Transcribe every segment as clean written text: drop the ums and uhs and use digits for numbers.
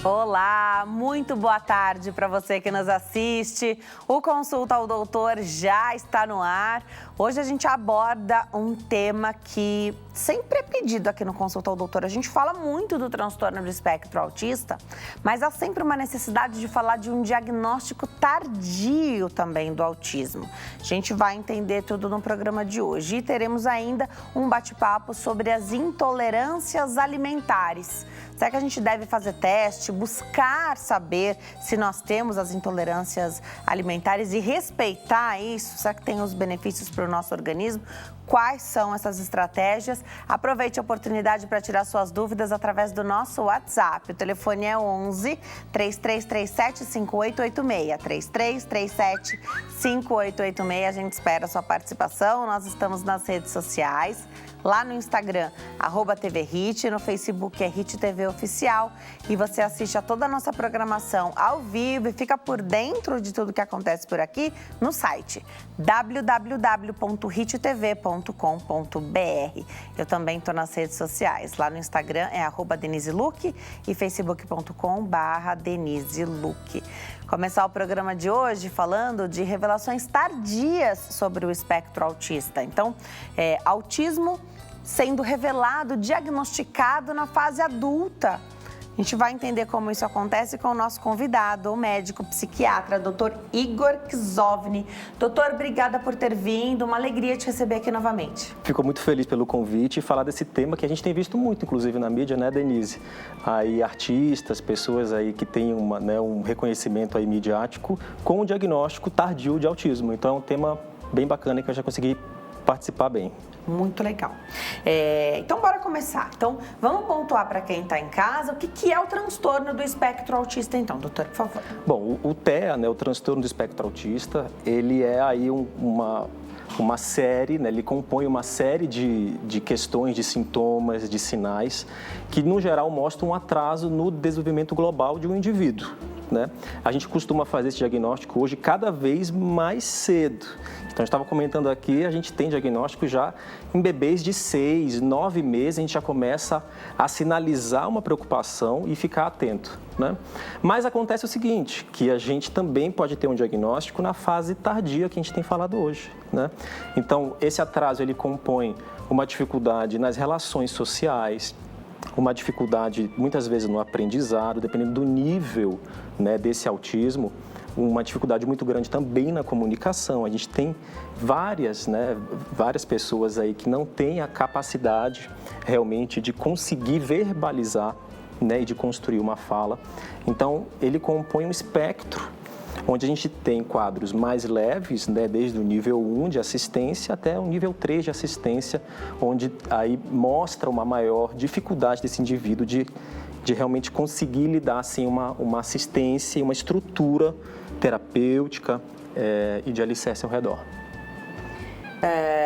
Olá, muito boa tarde para você que nos assiste. O Consulta ao Doutor já está no ar. Hoje a gente aborda um tema que sempre é pedido aqui no Consulta ao Doutor. A gente fala muito do transtorno do espectro autista, mas há sempre uma necessidade de falar de um diagnóstico tardio também do autismo. A gente vai entender tudo no programa de hoje e teremos ainda um bate-papo sobre as intolerâncias alimentares. Será que a gente deve fazer teste, buscar saber se nós temos as intolerâncias alimentares e respeitar isso? Será que tem os benefícios para o nosso organismo? Quais são essas estratégias? Aproveite a oportunidade para tirar suas dúvidas através do nosso WhatsApp. O telefone é 11 3337 5886. 3337 5886. A gente espera a sua participação. Nós estamos nas redes sociais. Lá no Instagram, @TVHit, no Facebook é Hit TV Oficial. E você assiste a toda a nossa programação ao vivo e fica por dentro de tudo que acontece por aqui no site www.hittv.com.br. Eu também estou nas redes sociais. Lá no Instagram é @DeniseLuque e facebook.com/DeniseLuque. Começar o programa de hoje falando de revelações tardias sobre o espectro autista. Então, autismo sendo revelado, diagnosticado na fase adulta. A gente vai entender como isso acontece com o nosso convidado, o médico psiquiatra, Dr. Igor Kzovny. Doutor, obrigada por ter vindo, uma alegria te receber aqui novamente. Fico muito feliz pelo convite e falar desse tema que a gente tem visto muito, inclusive na mídia, né, Denise? Aí artistas, pessoas aí que têm um reconhecimento aí midiático com o diagnóstico tardio de autismo. Então é um tema bem bacana que eu já consegui participar bem. Muito legal. Então, bora começar. Então, vamos pontuar para quem está em casa o que é o transtorno do espectro autista, então, doutor, por favor. Bom, o TEA, né, o transtorno do espectro autista, ele é aí uma série, né, ele compõe uma série de questões, de sintomas, de sinais, que, no geral, mostram um atraso no desenvolvimento global de um indivíduo. Né? A gente costuma fazer esse diagnóstico hoje cada vez mais cedo. Então, eu estava comentando aqui, a gente tem diagnóstico já em bebês de 6, 9 meses, a gente já começa a sinalizar uma preocupação e ficar atento. Né? Mas acontece o seguinte, que a gente também pode ter um diagnóstico na fase tardia que a gente tem falado hoje. Né? Então, esse atraso ele compõe uma dificuldade nas relações sociais, uma dificuldade muitas vezes no aprendizado, dependendo do nível, né, desse autismo, uma dificuldade muito grande também na comunicação. A gente tem várias pessoas aí que não têm a capacidade realmente de conseguir verbalizar, né, e de construir uma fala. Então, ele compõe um espectro onde a gente tem quadros mais leves, né, desde o nível 1 de assistência até o nível 3 de assistência, onde aí mostra uma maior dificuldade desse indivíduo de realmente conseguir lidar assim, uma assistência e uma estrutura terapêutica e de alicerce ao redor.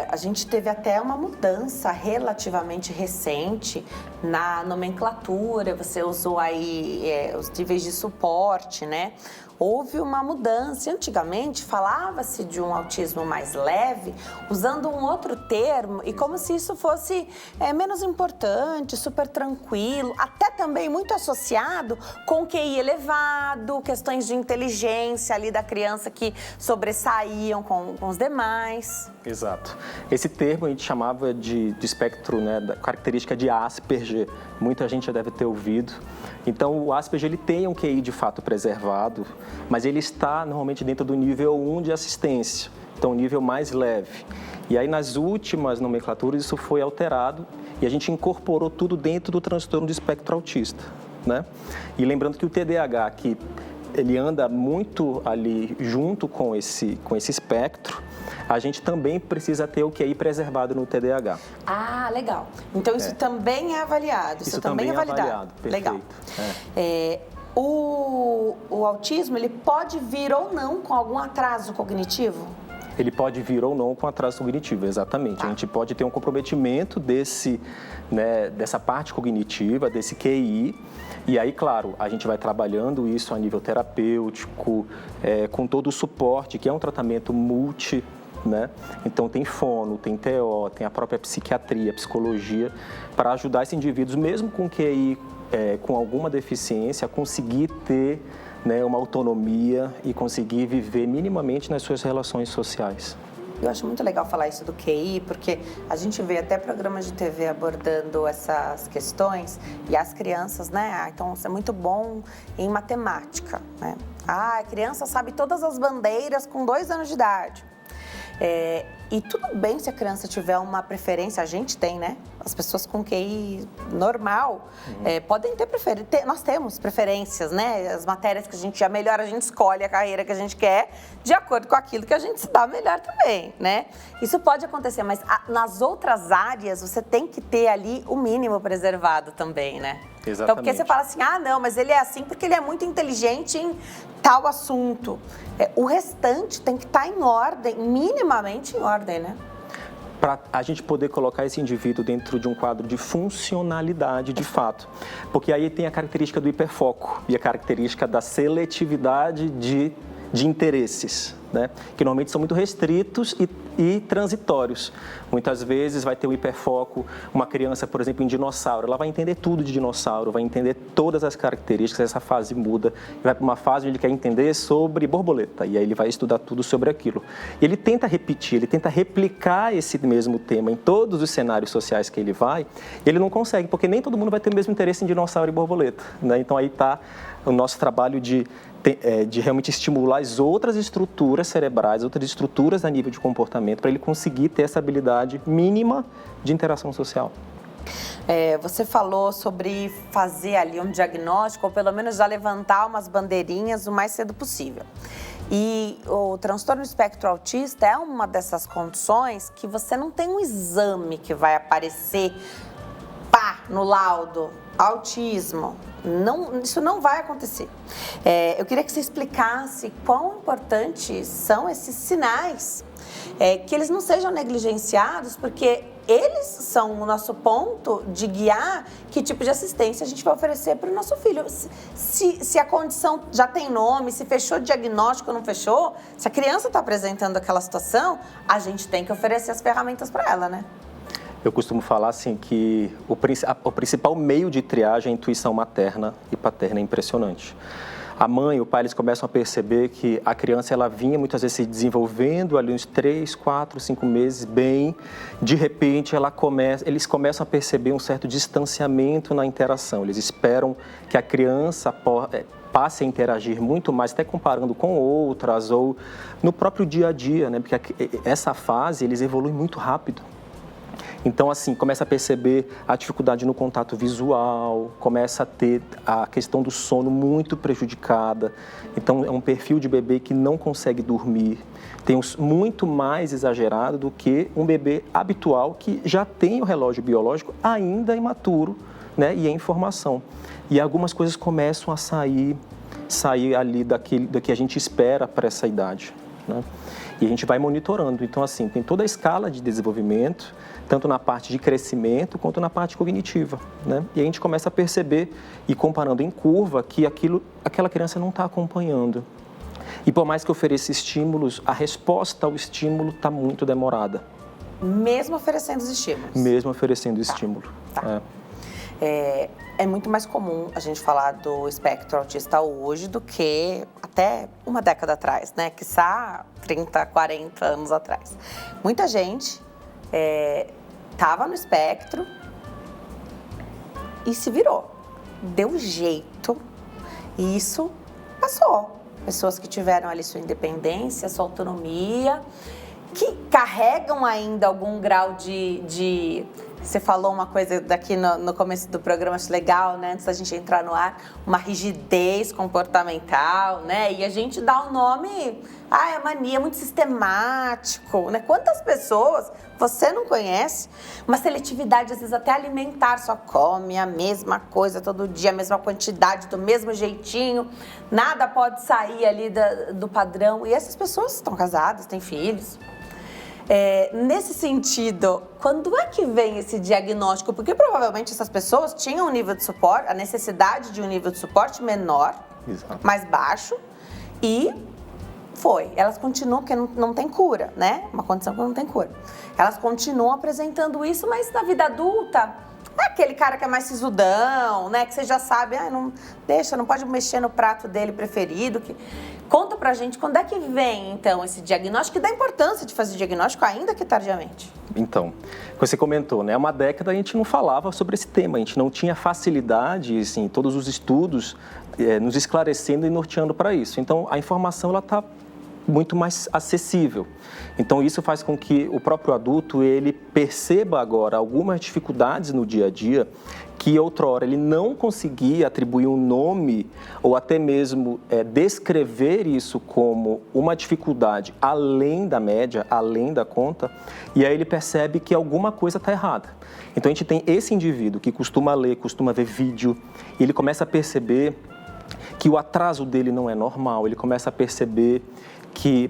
A gente teve até uma mudança relativamente recente na nomenclatura, você usou aí os níveis de suporte, né? Houve uma mudança. Antigamente falava-se de um autismo mais leve, usando um outro termo, e como se isso fosse menos importante, super tranquilo, até também muito associado com QI elevado, questões de inteligência ali da criança que sobressaíam com os demais. Exato. Esse termo a gente chamava de espectro, né, da característica de Asperger. Muita gente já deve ter ouvido. Então, o Asperger ele tem um QI de fato preservado, mas ele está normalmente dentro do nível 1 de assistência, então nível mais leve. E aí, nas últimas nomenclaturas, isso foi alterado e a gente incorporou tudo dentro do transtorno do espectro autista, né? E lembrando que o TDAH, que ele anda muito ali junto com esse espectro, a gente também precisa ter o QI preservado no TDAH. Ah, legal. Então, isso também é avaliado, isso também é validado. Avaliado. Perfeito. Legal. O autismo, ele pode vir ou não com algum atraso cognitivo? Ele pode vir ou não com atraso cognitivo, exatamente. A gente pode ter um comprometimento dessa parte cognitiva, desse QI. E aí, claro, a gente vai trabalhando isso a nível terapêutico, com todo o suporte, que é um tratamento multi, né? Então, tem fono, tem TO, tem a própria psiquiatria, psicologia, para ajudar esses indivíduos, mesmo com QI com alguma deficiência, conseguir ter, né, uma autonomia e conseguir viver minimamente nas suas relações sociais. Eu acho muito legal falar isso do QI, porque a gente vê até programas de TV abordando essas questões e as crianças, né? Então, isso é muito bom em matemática, né? A criança sabe todas as bandeiras com 2 anos de idade. E tudo bem se a criança tiver uma preferência, a gente tem, né? As pessoas com QI normal podem ter preferência. Nós temos preferências, né? As matérias que a gente já melhor, a gente escolhe a carreira que a gente quer de acordo com aquilo que a gente se dá melhor também, né? Isso pode acontecer, mas nas outras áreas você tem que ter ali o mínimo preservado também, né? Exatamente. Então, porque você fala assim, não, mas ele é assim porque ele é muito inteligente em tal assunto. O restante tem que estar em ordem, minimamente em ordem, né? Para a gente poder colocar esse indivíduo dentro de um quadro de funcionalidade de fato. Porque aí tem a característica do hiperfoco e a característica da seletividade de interesses, né? Que normalmente são muito restritos e transitórios. Muitas vezes vai ter um hiperfoco, uma criança, por exemplo, em dinossauro, ela vai entender tudo de dinossauro, vai entender todas as características, essa fase muda, vai para uma fase onde ele quer entender sobre borboleta, e aí ele vai estudar tudo sobre aquilo. E ele tenta repetir, ele tenta replicar esse mesmo tema em todos os cenários sociais que ele vai, e ele não consegue, porque nem todo mundo vai ter o mesmo interesse em dinossauro e borboleta, né? Então aí está o nosso trabalho de realmente estimular as outras estruturas cerebrais, outras estruturas a nível de comportamento, para ele conseguir ter essa habilidade mínima de interação social. Você falou sobre fazer ali um diagnóstico, ou pelo menos já levantar umas bandeirinhas o mais cedo possível. E o transtorno espectro autista é uma dessas condições que você não tem um exame que vai aparecer no laudo, autismo. Não, isso não vai acontecer. Eu queria que você explicasse quão importantes são esses sinais, que eles não sejam negligenciados, porque eles são o nosso ponto de guiar que tipo de assistência a gente vai oferecer para o nosso filho. Se a condição já tem nome, se fechou o diagnóstico ou não fechou, se a criança está apresentando aquela situação, a gente tem que oferecer as ferramentas para ela, né? Eu costumo falar assim que o principal meio de triagem é a intuição materna e paterna, é impressionante. A mãe e o pai, eles começam a perceber que a criança, ela vinha muitas vezes se desenvolvendo ali uns 3, 4, 5 meses bem, de repente eles começam a perceber um certo distanciamento na interação, eles esperam que a criança passe a interagir muito mais, até comparando com outras ou no próprio dia a dia, né? Porque essa fase, eles evoluem muito rápido. Então, assim, começa a perceber a dificuldade no contato visual, começa a ter a questão do sono muito prejudicada. Então, é um perfil de bebê que não consegue dormir. Tem muito mais exagerado do que um bebê habitual que já tem o relógio biológico ainda imaturo, né, e em formação. E algumas coisas começam a sair ali do que a gente espera para essa idade, né? E a gente vai monitorando. Então, assim, tem toda a escala de desenvolvimento, tanto na parte de crescimento quanto na parte cognitiva, né? E a gente começa a perceber, e comparando em curva, que aquela criança não está acompanhando. E por mais que ofereça estímulos, a resposta ao estímulo está muito demorada. Mesmo oferecendo os estímulos? Mesmo oferecendo estímulo. Tá. É muito mais comum a gente falar do espectro autista hoje do que até uma década atrás, né? Quiçá 30, 40 anos atrás. Muita gente estava no espectro e se virou. Deu jeito e isso passou. Pessoas que tiveram ali sua independência, sua autonomia, que carregam ainda algum grau de... Você falou uma coisa daqui no começo do programa, acho legal, né? Antes da gente entrar no ar, uma rigidez comportamental, né? E a gente dá um nome, é mania, muito sistemático, né? Quantas pessoas você não conhece? Uma seletividade, às vezes, até alimentar, só come a mesma coisa todo dia, a mesma quantidade, do mesmo jeitinho, nada pode sair ali do padrão. E essas pessoas estão casadas, têm filhos. Nesse sentido, quando é que vem esse diagnóstico? Porque provavelmente essas pessoas tinham um nível de suporte, a necessidade de um nível de suporte menor, Exato. Mais baixo, e elas continuam, porque não tem cura, né? Uma condição que não tem cura. Elas continuam apresentando isso, mas na vida adulta, É aquele cara que é mais sisudão, né? Que você já sabe, não deixa, não pode mexer no prato dele preferido. Conta pra gente quando é que vem, então, esse diagnóstico e da importância de fazer diagnóstico ainda que tardiamente. Então, você comentou, né? Há uma década a gente não falava sobre esse tema, a gente não tinha facilidade, assim, todos os estudos nos esclarecendo e norteando para isso. Então, a informação ela está muito mais acessível. Então, isso faz com que o próprio adulto ele perceba agora algumas dificuldades no dia a dia que outrora ele não conseguia atribuir um nome ou até mesmo descrever isso como uma dificuldade além da média, além da conta, e aí ele percebe que alguma coisa está errada. Então, a gente tem esse indivíduo que costuma ler, costuma ver vídeo, e ele começa a perceber que o atraso dele não é normal, ele começa a perceber que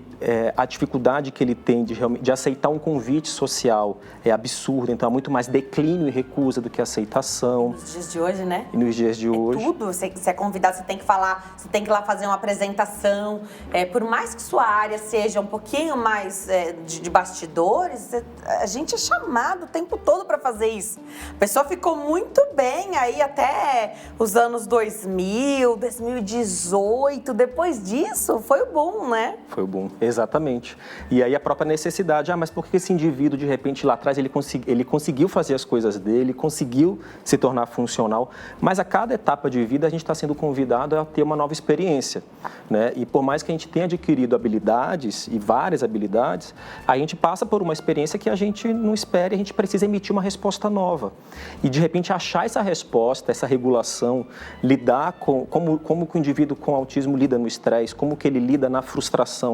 a dificuldade que ele tem de aceitar um convite social é absurda, então há muito mais declínio e recusa do que aceitação. Nos dias de hoje, né? E nos dias de hoje. Tudo, você é convidado, você tem que falar, você tem que ir lá fazer uma apresentação. Por mais que sua área seja um pouquinho mais de bastidores, a gente é chamado o tempo todo para fazer isso. A pessoa ficou muito bem aí até os anos 2000, 2018, depois disso foi o boom, né? Foi o boom, exatamente. E aí a própria necessidade, mas por que esse indivíduo, de repente, lá atrás, ele conseguiu fazer as coisas dele, conseguiu se tornar funcional, mas a cada etapa de vida a gente está sendo convidado a ter uma nova experiência, né? E por mais que a gente tenha adquirido habilidades, e várias habilidades, a gente passa por uma experiência que a gente não espera e a gente precisa emitir uma resposta nova. E, de repente, achar essa resposta, essa regulação, lidar com como que o indivíduo com autismo lida no estresse, como que ele lida na frustração,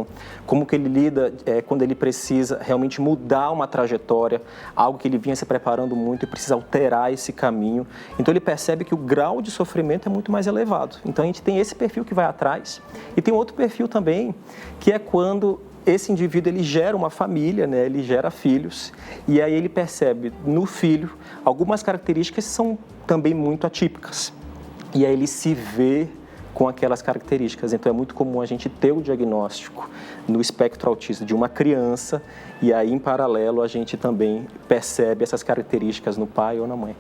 como que ele lida quando ele precisa realmente mudar uma trajetória, algo que ele vinha se preparando muito e precisa alterar esse caminho. Então ele percebe que o grau de sofrimento é muito mais elevado. Então a gente tem esse perfil que vai atrás e tem outro perfil também, que é quando esse indivíduo ele gera uma família, né? Ele gera filhos e aí ele percebe no filho algumas características que são também muito atípicas. E aí ele se vê com aquelas características. Então, é muito comum a gente ter o diagnóstico no espectro autista de uma criança e aí, em paralelo, a gente também percebe essas características no pai ou na mãe.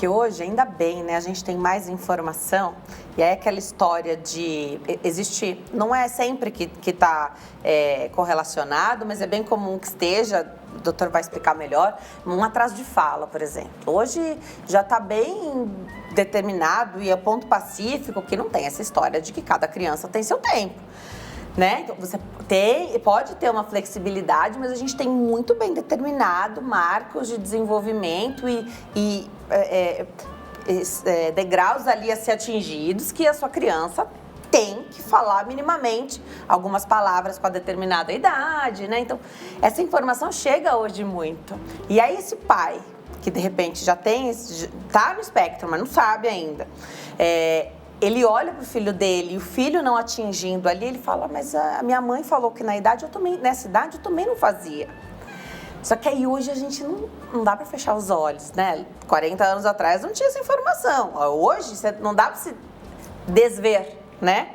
Que hoje, ainda bem, né, a gente tem mais informação e aí aquela história de... Existe, não é sempre que está correlacionado, mas é bem comum que esteja, o doutor vai explicar melhor, um atraso de fala, por exemplo. Hoje já está bem determinado e é ponto pacífico que não tem essa história de que cada criança tem seu tempo, né? Então, você pode ter uma flexibilidade, mas a gente tem muito bem determinado marcos de desenvolvimento e degraus ali a ser atingidos que a sua criança tem que falar minimamente algumas palavras com a determinada idade, né? Então, essa informação chega hoje muito. E aí esse pai, que de repente já tá no espectro, mas não sabe ainda, ele olha pro filho dele e o filho não atingindo ali, ele fala, mas a minha mãe falou que nessa idade eu também não fazia. Só que aí hoje a gente não dá para fechar os olhos, né? 40 anos atrás não tinha essa informação. Hoje não dá para se desver, né?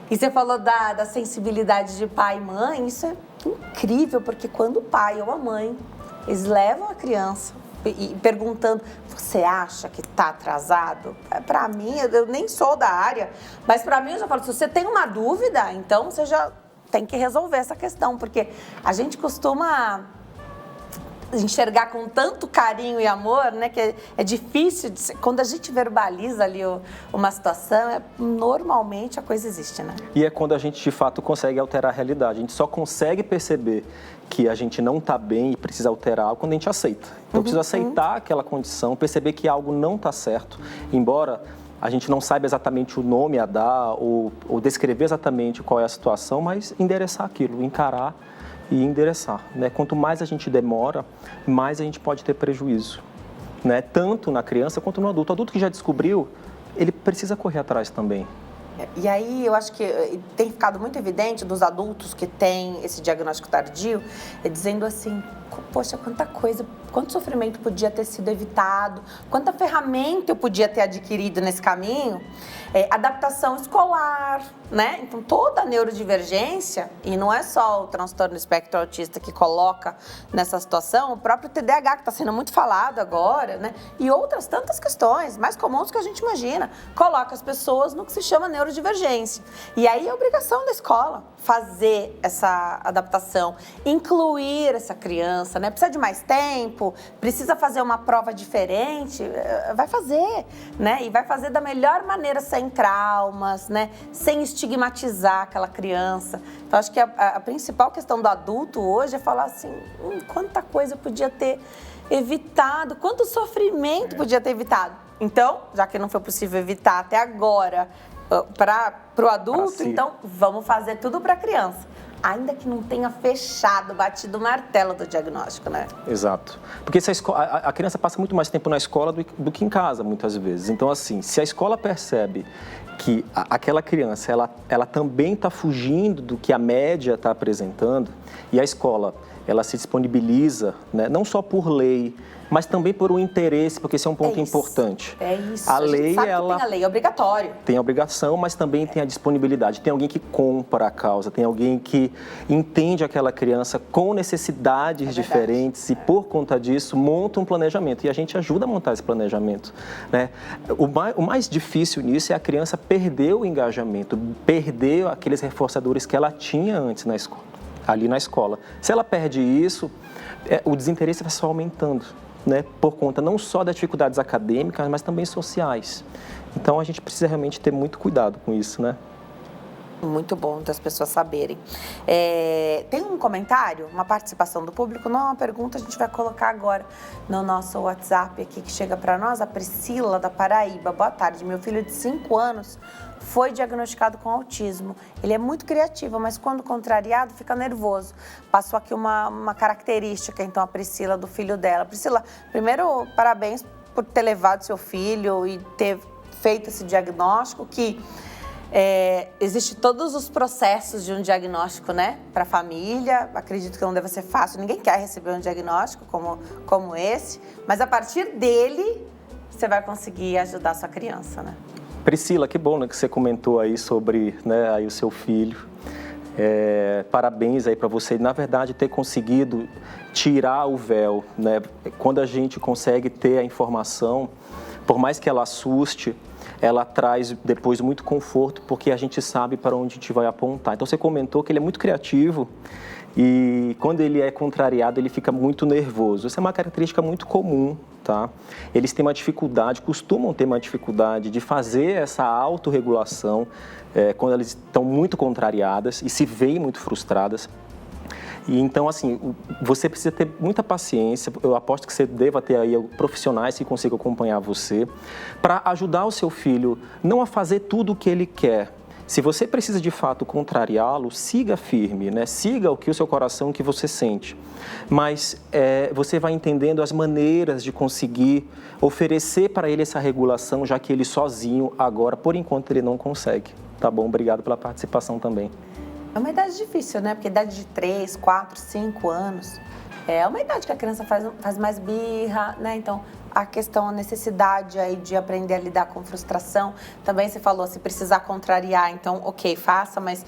E você falou da sensibilidade de pai e mãe, isso é incrível, porque quando o pai ou a mãe, eles levam a criança e perguntando, você acha que está atrasado? Para mim, eu nem sou da área, mas para mim eu já falo, se você tem uma dúvida, então você já tem que resolver essa questão, porque a gente costuma enxergar com tanto carinho e amor, né, que é difícil, quando a gente verbaliza ali uma situação, normalmente a coisa existe, né? E é quando a gente, de fato, consegue alterar a realidade. A gente só consegue perceber que a gente não está bem e precisa alterar quando a gente aceita. Então, eu preciso aceitar aquela condição, perceber que algo não está certo, embora a gente não saiba exatamente o nome a dar ou descrever exatamente qual é a situação, mas endereçar aquilo, encarar e endereçar, né? Quanto mais a gente demora, mais a gente pode ter prejuízo, né? Tanto na criança quanto no adulto. O adulto que já descobriu, ele precisa correr atrás também. E aí eu acho que tem ficado muito evidente dos adultos que têm esse diagnóstico tardio, dizendo assim, poxa, quanta coisa, quanto sofrimento podia ter sido evitado, quanta ferramenta eu podia ter adquirido nesse caminho. Adaptação escolar, né? Então, toda a neurodivergência, e não é só o transtorno do espectro autista que coloca nessa situação, o próprio TDAH, que está sendo muito falado agora, né? E outras tantas questões mais comuns que a gente imagina, coloca as pessoas no que se chama neurodivergência. E aí é obrigação da escola fazer essa adaptação, incluir essa criança, né? Precisa de mais tempo, precisa fazer uma prova diferente, vai fazer, né? E vai fazer da melhor maneira, sem traumas, né? Sem estigmatizar aquela criança. Então, acho que a principal questão do adulto hoje é falar assim, quanta coisa eu podia ter evitado, quanto sofrimento podia ter evitado. Então, já que não foi possível evitar até agora para o adulto, então vamos fazer tudo para a criança. Ainda que não tenha fechado, batido o martelo do diagnóstico, né? Exato. Porque se a criança passa muito mais tempo na escola do que em casa, muitas vezes. Então, assim, se a escola percebe que aquela criança, ela também está fugindo do que a média está apresentando, e a escola, ela se disponibiliza, né, não só por lei, mas também por um interesse, porque esse é um ponto importante. É isso. A lei, tem a lei, é obrigatório. Tem a obrigação, mas também tem a disponibilidade. Tem alguém que compra a causa, tem alguém que entende aquela criança com necessidades diferentes e, por conta disso, monta um planejamento. E a gente ajuda a montar esse planejamento, né? O mais difícil nisso é a criança perder o engajamento, perder aqueles reforçadores que ela tinha antes na escola, ali na escola. Se ela perde isso, o desinteresse vai só aumentando, né, por conta não só das dificuldades acadêmicas, mas também sociais. Então, a gente precisa realmente ter muito cuidado com isso, né? Muito bom das pessoas saberem. Tem um comentário, uma participação do público, não é uma pergunta, a gente vai colocar agora no nosso WhatsApp aqui que chega para nós, a Priscila da Paraíba. Boa tarde, meu filho de 5 anos foi diagnosticado com autismo. Ele é muito criativo, mas quando contrariado fica nervoso. Passou aqui uma característica, então, a Priscila, do filho dela. Priscila, primeiro, parabéns por ter levado seu filho e ter feito esse diagnóstico, que existe todos os processos de um diagnóstico, né, para a família. Acredito que não deve ser fácil, ninguém quer receber um diagnóstico como esse, mas a partir dele você vai conseguir ajudar a sua criança, né? Priscila, que bom, né, que você comentou aí sobre, né, aí o seu filho. Parabéns aí para você, na verdade, ter conseguido tirar o véu, né? Quando a gente consegue ter a informação, por mais que ela assuste, ela traz depois muito conforto, porque a gente sabe para onde a gente vai apontar. Então, você comentou que ele é muito criativo e quando ele é contrariado, ele fica muito nervoso. Isso é uma característica muito comum, tá? Eles têm uma dificuldade, costumam ter uma dificuldade de fazer essa autorregulação quando eles estão muito contrariadas e se veem muito frustradas. E então, assim, você precisa ter muita paciência. Eu aposto que você deva ter aí profissionais que consigam acompanhar você para ajudar o seu filho não a fazer tudo o que ele quer. Se você precisa de fato contrariá-lo, siga firme, né? Siga o que o seu coração, o que você sente. Mas você vai entendendo as maneiras de conseguir oferecer para ele essa regulação, já que ele sozinho agora, por enquanto, ele não consegue. Tá bom? Obrigado pela participação também. É uma idade difícil, né? Porque idade de 3, 4, 5 anos é uma idade que a criança faz mais birra, né? Então, a questão, a necessidade aí de aprender a lidar com frustração. Também você falou, se precisar contrariar, então, ok, faça, mas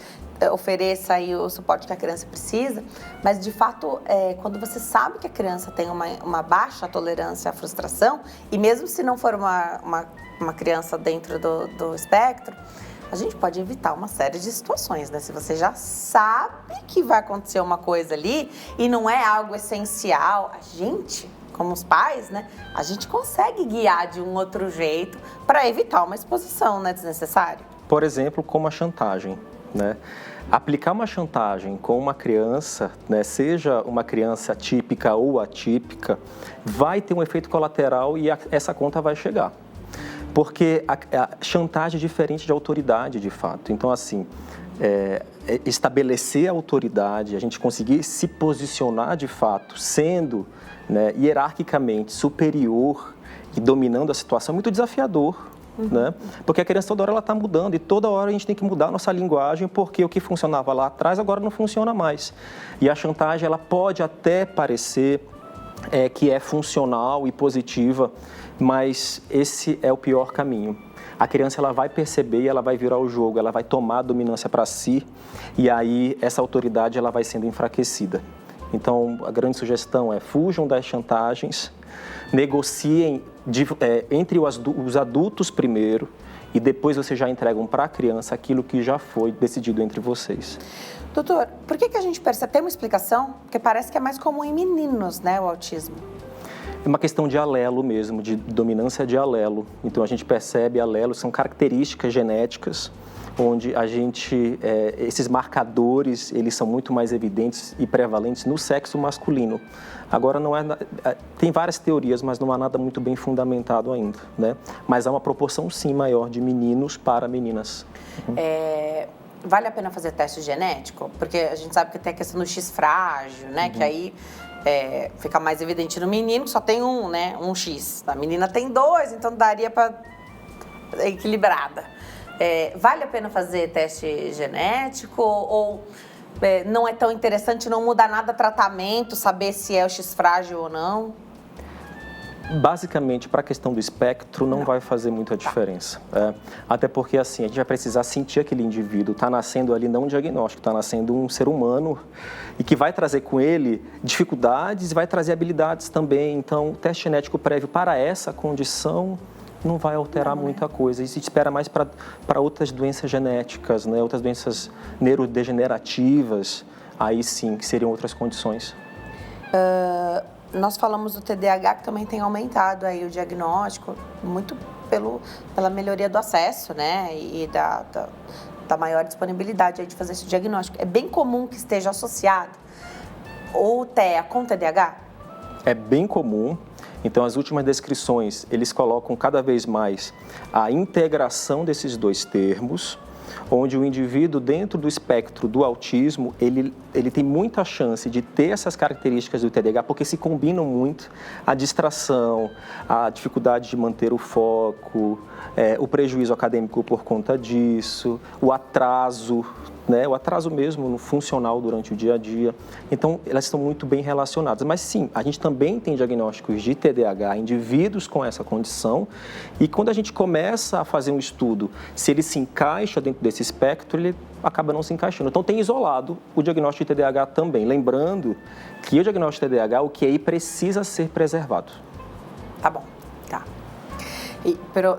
ofereça aí o suporte que a criança precisa. Mas, de fato, quando você sabe que a criança tem uma baixa tolerância à frustração, e mesmo se não for uma criança dentro do espectro, a gente pode evitar uma série de situações, né? Se você já sabe que vai acontecer uma coisa ali e não é algo essencial, a gente, como os pais, né? A gente consegue guiar de um outro jeito para evitar uma exposição, né, desnecessária. Por exemplo, como a chantagem, né? Aplicar uma chantagem com uma criança, né, seja uma criança típica ou atípica, vai ter um efeito colateral e essa conta vai chegar. Porque a chantagem é diferente de autoridade, de fato. Então, assim, estabelecer a autoridade, a gente conseguir se posicionar, de fato, sendo, né, hierarquicamente superior e dominando a situação é muito desafiador. né? Porque a criança toda hora ela está mudando e toda hora a gente tem que mudar a nossa linguagem porque o que funcionava lá atrás agora não funciona mais. E a chantagem ela pode até parecer que é funcional e positiva, mas esse é o pior caminho. A criança ela vai perceber e ela vai virar o jogo, ela vai tomar a dominância para si e aí essa autoridade ela vai sendo enfraquecida. Então, a grande sugestão é fujam das chantagens, negociem entre os adultos primeiro e depois vocês já entregam para a criança aquilo que já foi decidido entre vocês. Doutor, por que a gente percebe? Tem uma explicação? Porque parece que é mais comum em meninos, né, o autismo. É uma questão de alelo mesmo, de dominância de alelo. Então, a gente percebe alelos, são características genéticas, onde esses marcadores, eles são muito mais evidentes e prevalentes no sexo masculino. Agora, tem várias teorias, mas não há nada muito bem fundamentado ainda, né? Mas há uma proporção, sim, maior de meninos para meninas. Vale a pena fazer teste genético? Porque a gente sabe que tem a questão do X frágil, né? Que aí fica mais evidente no menino, que só tem um, né? Um X. A menina tem 2, então daria para equilibrada. Vale a pena fazer teste genético ou não é tão interessante, não muda nada tratamento, saber se é o X frágil ou não? Basicamente, para a questão do espectro, não vai fazer muita diferença. Até porque, assim, a gente vai precisar sentir aquele indivíduo. Está nascendo ali não um diagnóstico, está nascendo um ser humano e que vai trazer com ele dificuldades e vai trazer habilidades também. Então, o teste genético prévio para essa condição não vai alterar muita coisa. E se espera mais para outras doenças genéticas, né? Outras doenças neurodegenerativas, aí sim, que seriam outras condições. Nós falamos do TDAH, que também tem aumentado aí o diagnóstico, muito pela melhoria do acesso, né? E da maior disponibilidade aí de fazer esse diagnóstico. É bem comum que esteja associado o TEA com TDAH? É bem comum. Então, as últimas descrições, eles colocam cada vez mais a integração desses dois termos, onde o indivíduo, dentro do espectro do autismo, ele tem muita chance de ter essas características do TDAH, porque se combinam muito a distração, a dificuldade de manter o foco, o prejuízo acadêmico por conta disso, o atraso, né? O atraso mesmo no funcional durante o dia a dia. Então, elas estão muito bem relacionadas. Mas sim, a gente também tem diagnósticos de TDAH, indivíduos com essa condição, e quando a gente começa a fazer um estudo, se ele se encaixa dentro desse espectro, ele acaba não se encaixando. Então, tem isolado o diagnóstico de TDAH também. Lembrando que o diagnóstico de TDAH, o QI precisa ser preservado. Tá bom, tá.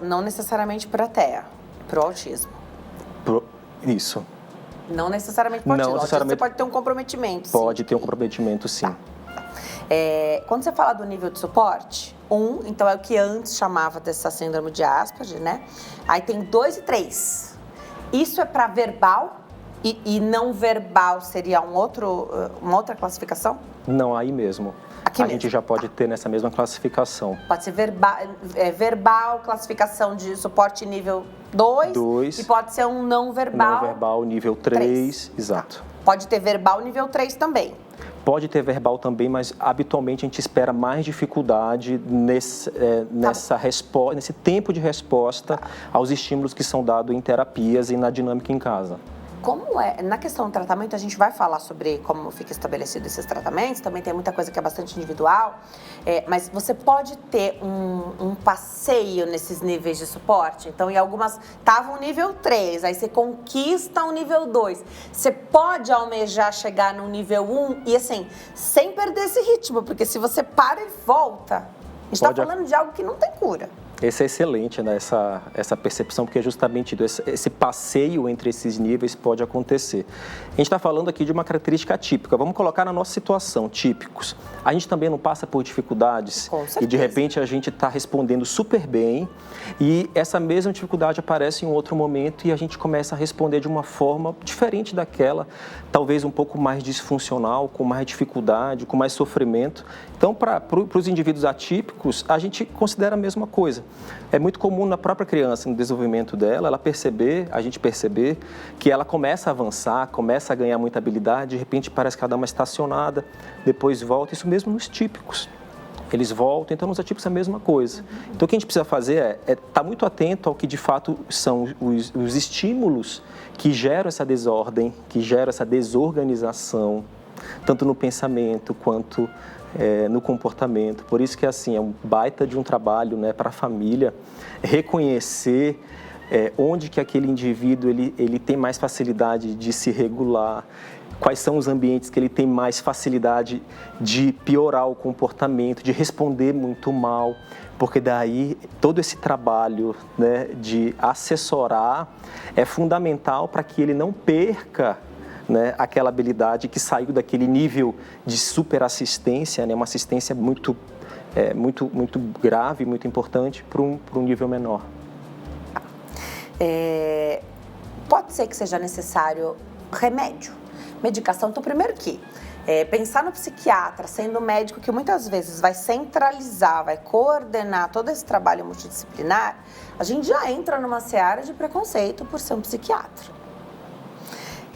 Não necessariamente para a TEA, para o autismo. Isso. Não necessariamente para o autismo. Necessariamente... Você pode ter um comprometimento. Pode ter um comprometimento, sim. Tá. Quando você fala do nível de suporte, 1, então é o que antes chamava dessa síndrome de Asperger, né? Aí tem 2 e 3. Isso é para verbal e não verbal seria uma outra classificação? Não, aí mesmo. Aqui mesmo. Gente já pode ter nessa mesma classificação. Pode ser verbal, classificação de suporte nível 2. E pode ser um não verbal. Não verbal, nível 3, exato. Tá. Pode ter verbal nível 3 também. Pode ter verbal também, mas habitualmente a gente espera mais dificuldade nesse tempo de resposta aos estímulos que são dados em terapias e na dinâmica em casa. Como na questão do tratamento, a gente vai falar sobre como fica estabelecido esses tratamentos, também tem muita coisa que é bastante individual, mas você pode ter um passeio nesses níveis de suporte. Então, em algumas, estava um nível 3, aí você conquista um nível 2. Você pode almejar chegar no nível 1 e, assim, sem perder esse ritmo, porque se você para e volta, a gente está falando de algo que não tem cura. Esse é excelente, né? Essa percepção, porque é justamente esse passeio entre esses níveis pode acontecer. A gente está falando aqui de uma característica típica. Vamos colocar na nossa situação, típicos. A gente também não passa por dificuldades e de repente a gente está respondendo super bem e essa mesma dificuldade aparece em um outro momento e a gente começa a responder de uma forma diferente daquela, talvez um pouco mais disfuncional, com mais dificuldade, com mais sofrimento. Então, para os indivíduos atípicos, a gente considera a mesma coisa. É muito comum na própria criança, no desenvolvimento dela, a gente perceber que ela começa a avançar, começa a ganhar muita habilidade, de repente parece que ela dá uma estacionada, depois volta, isso mesmo nos típicos. eles voltam, então nos atípicos é a mesma coisa. Então o que a gente precisa fazer é estar muito atento ao que de fato são os estímulos que geram essa desordem, que geram essa desorganização, tanto no pensamento quanto no comportamento. Por isso que assim, é um baita de um trabalho, né, para a família reconhecer onde que aquele indivíduo ele tem mais facilidade de se regular, quais são os ambientes que ele tem mais facilidade de piorar o comportamento, de responder muito mal, porque daí todo esse trabalho, né, de assessorar é fundamental para que ele não perca, né, aquela habilidade que saiu daquele nível de superassistência, né, uma assistência muito grave, muito importante, para um nível menor. Pode ser que seja necessário remédio, medicação. Então, primeiro que pensar no psiquiatra, sendo o médico que muitas vezes vai centralizar, vai coordenar todo esse trabalho multidisciplinar, a gente já entra numa seara de preconceito por ser um psiquiatra.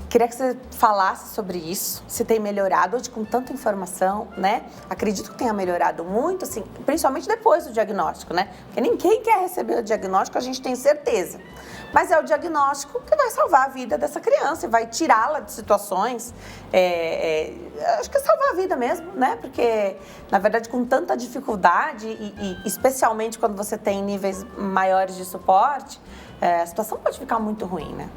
Queria que você falasse sobre isso, se tem melhorado hoje com tanta informação, né? Acredito que tenha melhorado muito, assim, principalmente depois do diagnóstico, né? Porque ninguém quer receber o diagnóstico, a gente tem certeza. Mas é o diagnóstico que vai salvar a vida dessa criança e vai tirá-la de situações, acho que é salvar a vida mesmo, né? Porque, na verdade, com tanta dificuldade e especialmente quando você tem níveis maiores de suporte, a situação pode ficar muito ruim, né?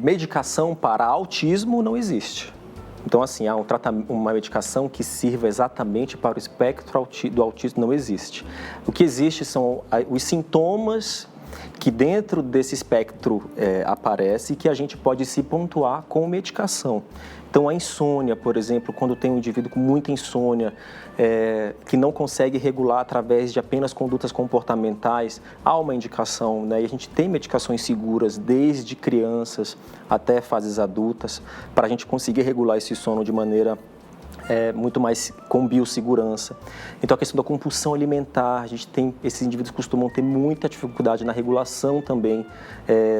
Medicação para autismo não existe. Então, assim, uma medicação que sirva exatamente para o espectro do autismo não existe. O que existe são os sintomas que dentro desse espectro aparece e que a gente pode se pontuar com medicação. Então, a insônia, por exemplo, quando tem um indivíduo com muita insônia, que não consegue regular através de apenas condutas comportamentais, há uma indicação, né? E a gente tem medicações seguras desde crianças até fases adultas, para a gente conseguir regular esse sono de maneira muito mais com biossegurança. Então, a questão da compulsão alimentar, esses indivíduos costumam ter muita dificuldade na regulação também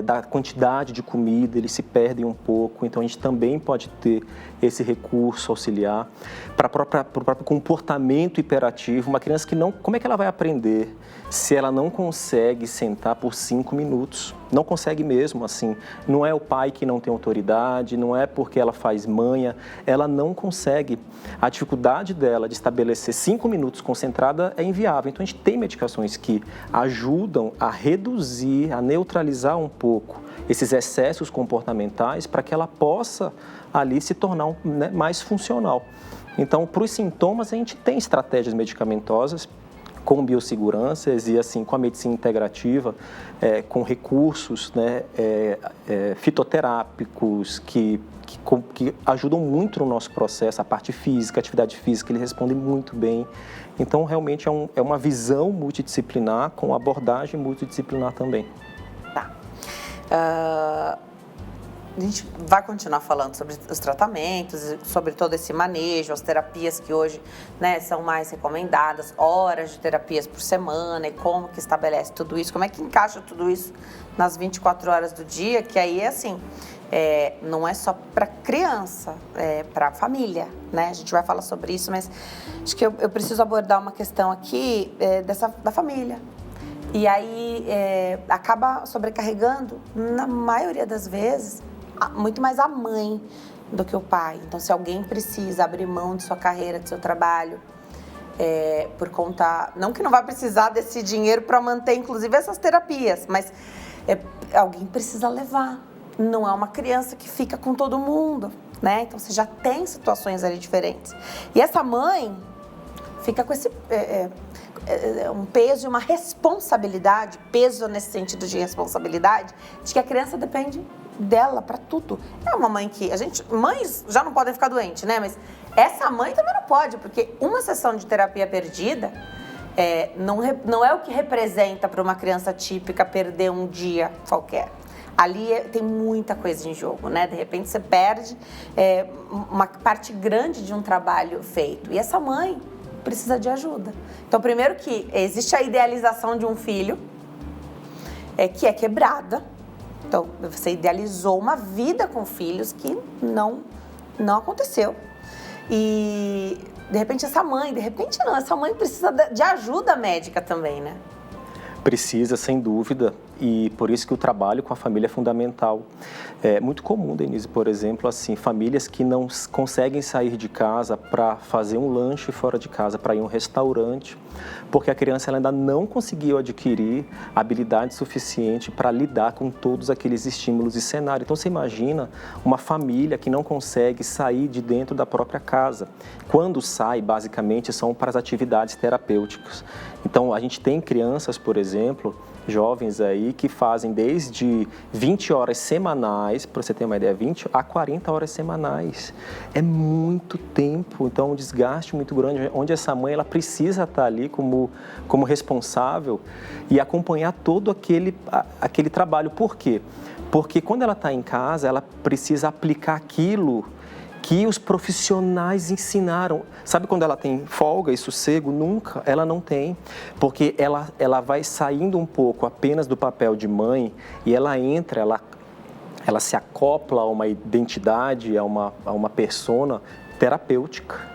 da quantidade de comida, eles se perdem um pouco, então a gente também pode ter esse recurso auxiliar. Para o próprio comportamento hiperativo, uma criança que como é que ela vai aprender se ela não consegue sentar por 5 minutos? Não consegue mesmo, assim, não é o pai que não tem autoridade, não é porque ela faz manha, ela não consegue. A dificuldade dela de estabelecer 5 minutos concentrada é inviável. Então, a gente tem medicações que ajudam a reduzir, a neutralizar um pouco esses excessos comportamentais para que ela possa ali se tornar mais funcional. Então, para os sintomas, a gente tem estratégias medicamentosas com biosseguranças e assim com a medicina integrativa, com recursos, né, fitoterápicos que ajudam muito no nosso processo, a parte física, a atividade física, ele responde muito bem. Então, realmente é uma visão multidisciplinar com abordagem multidisciplinar também. Tá. A gente vai continuar falando sobre os tratamentos, sobre todo esse manejo, as terapias que hoje, né, são mais recomendadas, horas de terapias por semana e como que estabelece tudo isso, como é que encaixa tudo isso nas 24 horas do dia, que aí, assim, não é só para criança, é para a família, né? A gente vai falar sobre isso, mas acho que eu preciso abordar uma questão aqui da família. E aí acaba sobrecarregando, na maioria das vezes, muito mais a mãe do que o pai. Então, se alguém precisa abrir mão de sua carreira, de seu trabalho, por conta... Não que não vai precisar desse dinheiro para manter, inclusive, essas terapias, mas alguém precisa levar. Não é uma criança que fica com todo mundo, né? Então, você já tem situações ali diferentes. E essa mãe fica com esse... um peso e uma responsabilidade, peso nesse sentido de responsabilidade, de que a criança depende dela para tudo. É uma mãe que... mães já não podem ficar doentes, né? Mas essa mãe também não pode, porque uma sessão de terapia perdida não é o que representa para uma criança típica perder um dia qualquer. Ali tem muita coisa em jogo, né? De repente você perde uma parte grande de um trabalho feito. E essa mãe precisa de ajuda. Então, primeiro que existe a idealização de um filho que é quebrada. Então, você idealizou uma vida com filhos que não aconteceu. E de repente essa mãe precisa de ajuda médica também, né? Precisa, sem dúvida, e por isso que o trabalho com a família é fundamental. É muito comum, Denise, por exemplo, assim, famílias que não conseguem sair de casa para fazer um lanche fora de casa, para ir a um restaurante, porque a criança ela ainda não conseguiu adquirir habilidade suficiente para lidar com todos aqueles estímulos e cenário. Então, você imagina uma família que não consegue sair de dentro da própria casa. Quando sai, basicamente, são para as atividades terapêuticas. Então, a gente tem crianças, por exemplo, jovens aí que fazem desde 20 horas semanais, para você ter uma ideia, 20 a 40 horas semanais. É muito tempo, então um desgaste muito grande, onde essa mãe ela precisa estar ali como responsável e acompanhar todo aquele trabalho. Por quê? Porque quando ela está em casa, ela precisa aplicar aquilo que os profissionais ensinaram. Sabe quando ela tem folga e sossego? Nunca, ela não tem, porque ela vai saindo um pouco apenas do papel de mãe e ela entra, ela se acopla a uma identidade, a uma persona terapêutica.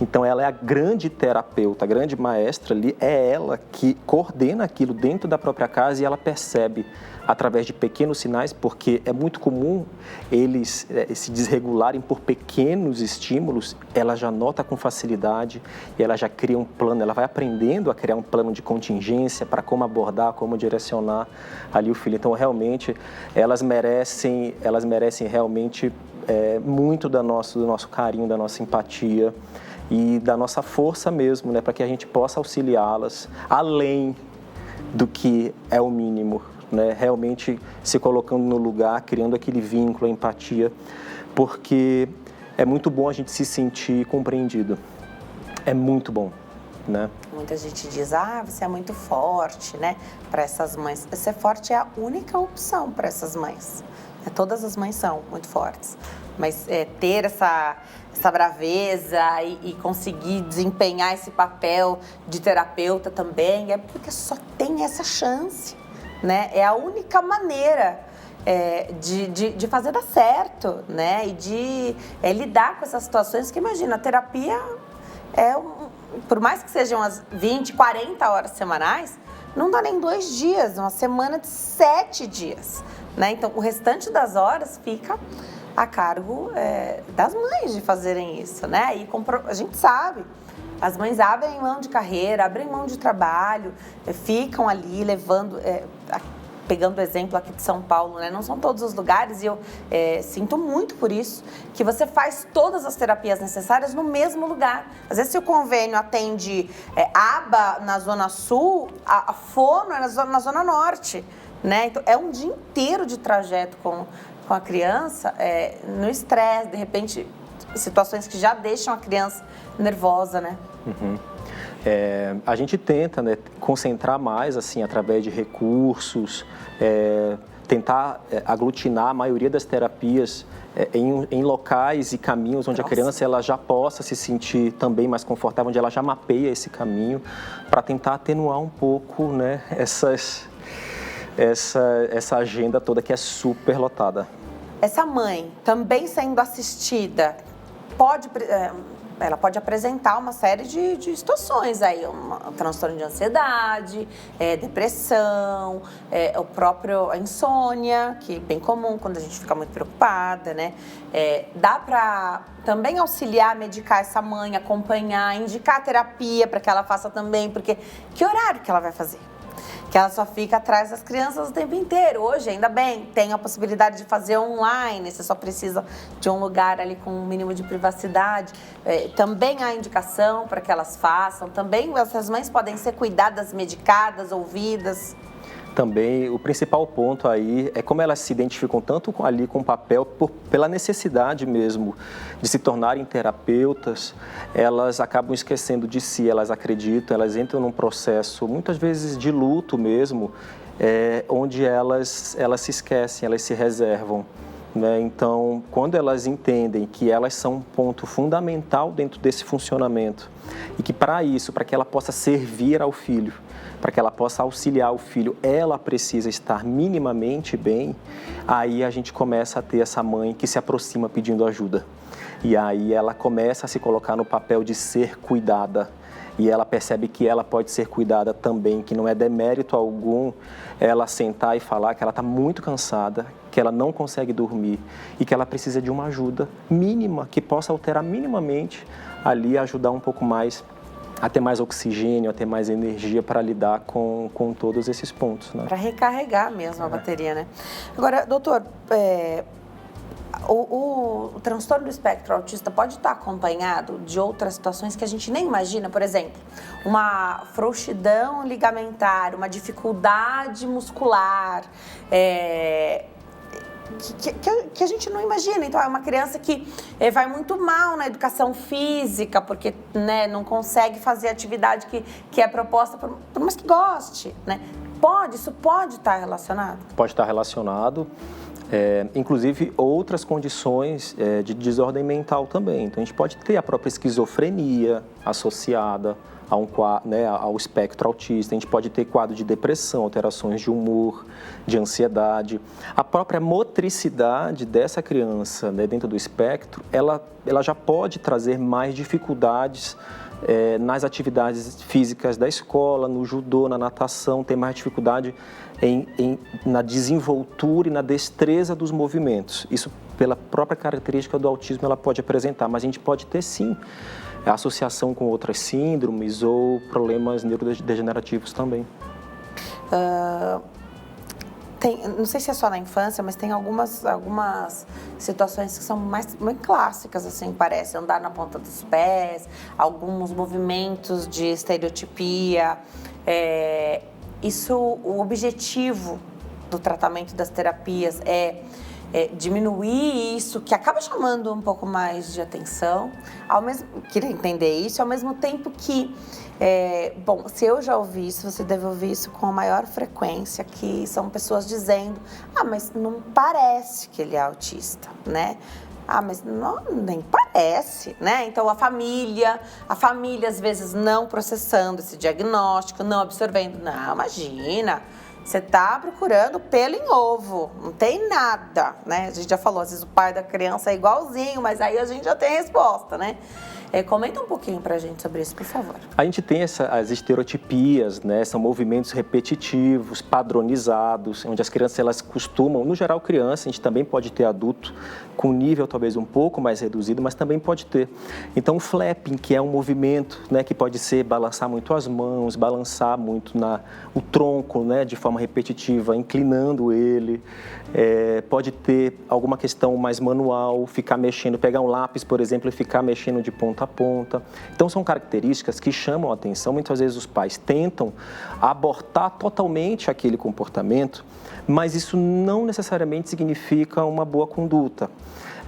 Então ela é a grande terapeuta, a grande maestra ali, é ela que coordena aquilo dentro da própria casa e ela percebe através de pequenos sinais, porque é muito comum eles se desregularem por pequenos estímulos, ela já nota com facilidade e ela já cria um plano, ela vai aprendendo a criar um plano de contingência para como abordar, como direcionar ali o filho. Então, realmente, elas merecem realmente muito do nosso carinho, da nossa empatia e da nossa força mesmo, né, para que a gente possa auxiliá-las além do que é o mínimo. Né, realmente se colocando no lugar, criando aquele vínculo, a empatia, porque é muito bom a gente se sentir compreendido. É muito bom, né? Muita gente diz, você é muito forte, né? Para essas mães. Ser forte é a única opção para essas mães. Todas as mães são muito fortes, mas ter essa braveza e conseguir desempenhar esse papel de terapeuta também é porque só tem essa chance. Né? É a única maneira de fazer dar certo, né? E de lidar com essas situações que, imagina, a terapia por mais que sejam as 20, 40 horas semanais, não dá nem 2 dias, uma semana de 7 dias, né? Então, o restante das horas fica a cargo das mães de fazerem isso, né? E a gente sabe, as mães abrem mão de carreira, abrem mão de trabalho, ficam ali levando, pegando o exemplo aqui de São Paulo, né? Não são todos os lugares e eu sinto muito por isso, que você faz todas as terapias necessárias no mesmo lugar. Às vezes, se o convênio atende aba na Zona Sul, a fono é na Zona Norte, né? Então, é um dia inteiro de trajeto com a criança, no estresse, de repente, situações que já deixam a criança nervosa, né? Uhum. A gente tenta, né, concentrar mais, assim, através de recursos, tentar aglutinar a maioria das terapias em locais e caminhos onde a criança ela já possa se sentir também mais confortável, onde ela já mapeia esse caminho, para tentar atenuar um pouco, né, essa agenda toda que é super lotada. Essa mãe, também sendo assistida, ela pode apresentar uma série de situações aí, um transtorno de ansiedade, depressão, a insônia, que é bem comum quando a gente fica muito preocupada, né? Dá para também auxiliar, medicar essa mãe, acompanhar, indicar terapia para que ela faça também, porque que horário que ela vai fazer? Que ela só fica atrás das crianças o tempo inteiro. Hoje, ainda bem, tem a possibilidade de fazer online, você só precisa de um lugar ali com um mínimo de privacidade. Também há indicação para que elas façam. Também essas mães podem ser cuidadas, medicadas, ouvidas. Também, o principal ponto aí é como elas se identificam tanto ali com o papel, pela necessidade mesmo de se tornarem terapeutas, elas acabam esquecendo de si, elas acreditam, elas entram num processo, muitas vezes de luto mesmo, onde elas se esquecem, elas se reservam. Né? Então, quando elas entendem que elas são um ponto fundamental dentro desse funcionamento e que para isso, para que ela possa servir ao filho, para que ela possa auxiliar o filho, ela precisa estar minimamente bem, aí a gente começa a ter essa mãe que se aproxima pedindo ajuda. E aí ela começa a se colocar no papel de ser cuidada. E ela percebe que ela pode ser cuidada também, que não é demérito algum ela sentar e falar que ela está muito cansada, que ela não consegue dormir e que ela precisa de uma ajuda mínima, que possa alterar minimamente ali, ajudar um pouco mais a ter mais oxigênio, a ter mais energia para lidar com todos esses pontos. Né? Para recarregar mesmo a bateria, né? Agora, doutor, o transtorno do espectro autista pode estar acompanhado de outras situações que a gente nem imagina, por exemplo, uma frouxidão ligamentar, uma dificuldade muscular, que a gente não imagina. Então, é uma criança que vai muito mal na educação física, porque, né, não consegue fazer a atividade que é proposta, por mais que goste, né? Isso pode estar relacionado? Pode estar relacionado. Inclusive outras condições de desordem mental também. Então, a gente pode ter a própria esquizofrenia associada ao espectro autista. A gente pode ter quadro de depressão, alterações de humor, de ansiedade. A própria motricidade dessa criança, né, dentro do espectro, ela já pode trazer mais dificuldades nas atividades físicas da escola, no judô, na natação, tem mais dificuldade na desenvoltura e na destreza dos movimentos. Isso, pela própria característica do autismo, ela pode apresentar, mas a gente pode ter, sim, associação com outras síndromes ou problemas neurodegenerativos também. Não sei se é só na infância, mas tem algumas situações que são muito clássicas, assim, parece. Andar na ponta dos pés, alguns movimentos de estereotipia. O objetivo do tratamento das terapias é diminuir isso, que acaba chamando um pouco mais de atenção. Queria entender isso, ao mesmo tempo que, se eu já ouvi isso, você deve ouvir isso com a maior frequência, que são pessoas dizendo, mas não parece que ele é autista, né? Mas não, nem parece, né? Então, a família às vezes não processando esse diagnóstico, não absorvendo. Não, imagina, você tá procurando pelo em ovo, não tem nada, né? A gente já falou, às vezes o pai da criança é igualzinho, mas aí a gente já tem a resposta, né? Comenta um pouquinho pra gente sobre isso, por favor. A gente tem as estereotipias, né? São movimentos repetitivos, padronizados, onde as crianças elas costumam, no geral criança, a gente também pode ter adulto com nível talvez um pouco mais reduzido, mas também pode ter. Então o flapping, que é um movimento, né, que pode ser balançar muito as mãos, balançar muito o tronco, né, de forma repetitiva, inclinando ele. Pode ter alguma questão mais manual, ficar mexendo, pegar um lápis, por exemplo, e ficar mexendo de ponta a ponta. Então, são características que chamam a atenção. Muitas vezes os pais tentam abortar totalmente aquele comportamento, mas isso não necessariamente significa uma boa conduta.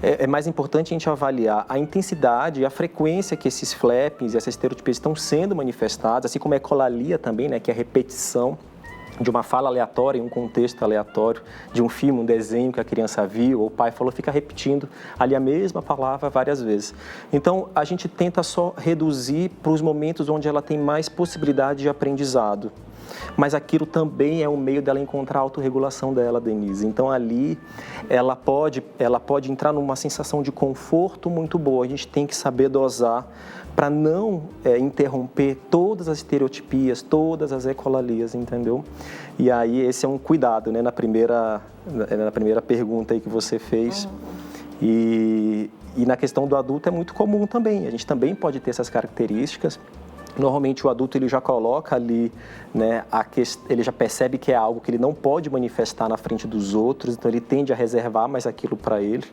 É mais importante a gente avaliar a intensidade e a frequência que esses flappings e essas estereotipias estão sendo manifestadas, assim como a ecolalia também, né, que é a repetição de uma fala aleatória em um contexto aleatório, de um filme, um desenho que a criança viu, ou o pai falou, fica repetindo ali a mesma palavra várias vezes. Então, a gente tenta só reduzir para os momentos onde ela tem mais possibilidade de aprendizado. Mas aquilo também é um meio dela encontrar a autorregulação dela, Denise. Então, ali, ela pode entrar numa sensação de conforto muito boa. A gente tem que saber dosar para não interromper todas as estereotipias, todas as ecolalias, entendeu? E aí, esse é um cuidado, né, na primeira pergunta aí que você fez. E na questão do adulto é muito comum também. A gente também pode ter essas características. Normalmente o adulto ele já coloca ali, né, ele já percebe que é algo que ele não pode manifestar na frente dos outros, então ele tende a reservar mais aquilo para ele.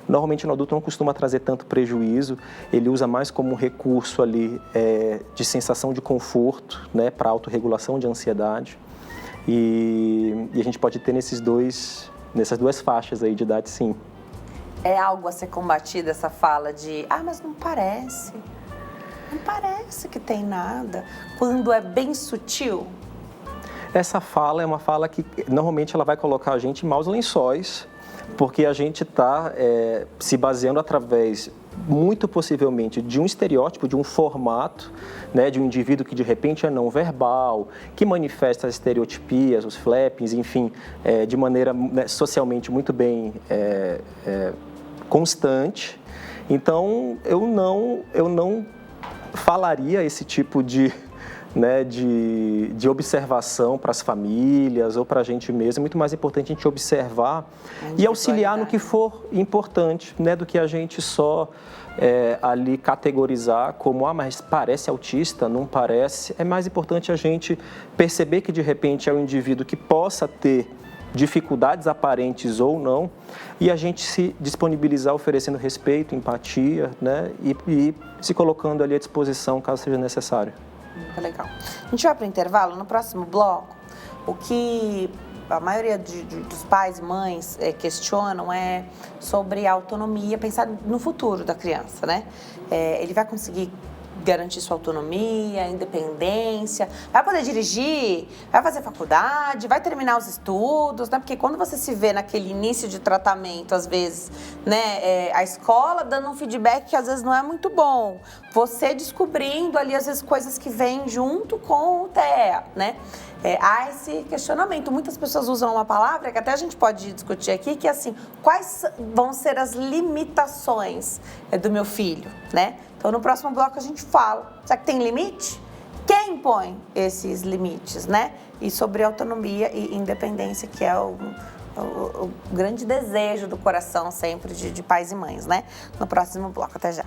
Normalmente o adulto não costuma trazer tanto prejuízo, ele usa mais como um recurso ali de sensação de conforto, né, para autorregulação de ansiedade. E a gente pode ter nessas duas faixas aí de idade, sim. É algo a ser combatido essa fala de, mas não parece. Não parece que tem nada, quando é bem sutil. Essa fala é uma fala que normalmente ela vai colocar a gente em maus lençóis, porque a gente está se baseando através, muito possivelmente, de um estereótipo, de um formato, né, de um indivíduo que de repente é não verbal, que manifesta as estereotipias, os flappings, enfim, de maneira, né, socialmente muito bem constante. Então, eu não falaria esse tipo de observação para as famílias ou para a gente mesmo. É muito mais importante a gente observar e auxiliar no que for importante, né, do que a gente só ali categorizar como, mas parece autista, não parece. É mais importante a gente perceber que, de repente, é um indivíduo que possa ter dificuldades aparentes ou não, e a gente se disponibilizar oferecendo respeito, empatia, né, e se colocando ali à disposição caso seja necessário. Muito legal. A gente vai para o intervalo. No próximo bloco, o que a maioria dos pais e mães questionam é sobre a autonomia, pensar no futuro da criança, né? Ele vai conseguir garantir sua autonomia, independência, vai poder dirigir, vai fazer faculdade, vai terminar os estudos, né? Porque quando você se vê naquele início de tratamento, às vezes, né, a escola dando um feedback que às vezes não é muito bom, você descobrindo ali, às vezes, coisas que vêm junto com o TEA, né? Há esse questionamento. Muitas pessoas usam uma palavra que até a gente pode discutir aqui, que é assim, quais vão ser as limitações do meu filho, né? Então, no próximo bloco a gente fala, será que tem limite? Quem impõe esses limites, né? E sobre autonomia e independência, que é o grande desejo do coração sempre de pais e mães, né? No próximo bloco, até já.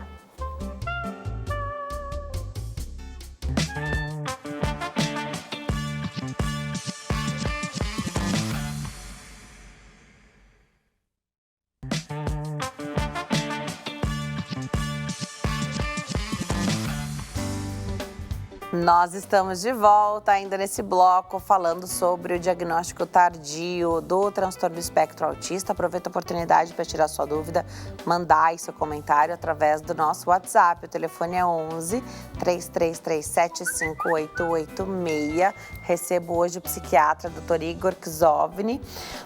Nós estamos de volta ainda nesse bloco falando sobre o diagnóstico tardio do transtorno do espectro autista. Aproveita a oportunidade para tirar sua dúvida, mandar aí seu comentário através do nosso WhatsApp. O telefone é 11 3337 5886. Recebo hoje o psiquiatra, Dr. Igor Kzovny.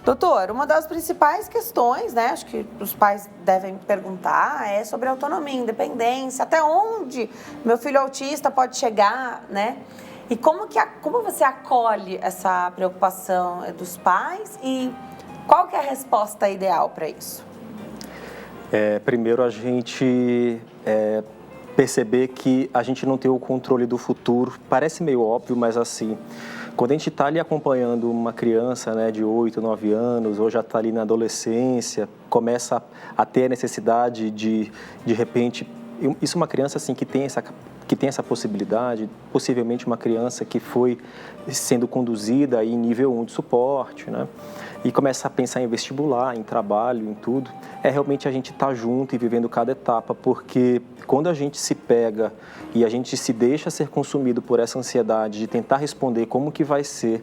Doutor, uma das principais questões, né, acho que os pais devem perguntar, é sobre autonomia, independência, até onde meu filho autista pode chegar, né? E como você acolhe essa preocupação dos pais e qual que é a resposta ideal para isso? Primeiro, a gente perceber que a gente não tem o controle do futuro. Parece meio óbvio, mas assim, quando a gente está ali acompanhando uma criança, né, de 8, 9 anos, ou já está ali na adolescência, começa a ter a necessidade de repente, isso é uma criança assim que tem essa possibilidade, possivelmente uma criança que foi sendo conduzida em nível 1 de suporte, né? E começa a pensar em vestibular, em trabalho, em tudo, realmente a gente estar junto e vivendo cada etapa, porque quando a gente se pega e a gente se deixa ser consumido por essa ansiedade de tentar responder como que vai ser,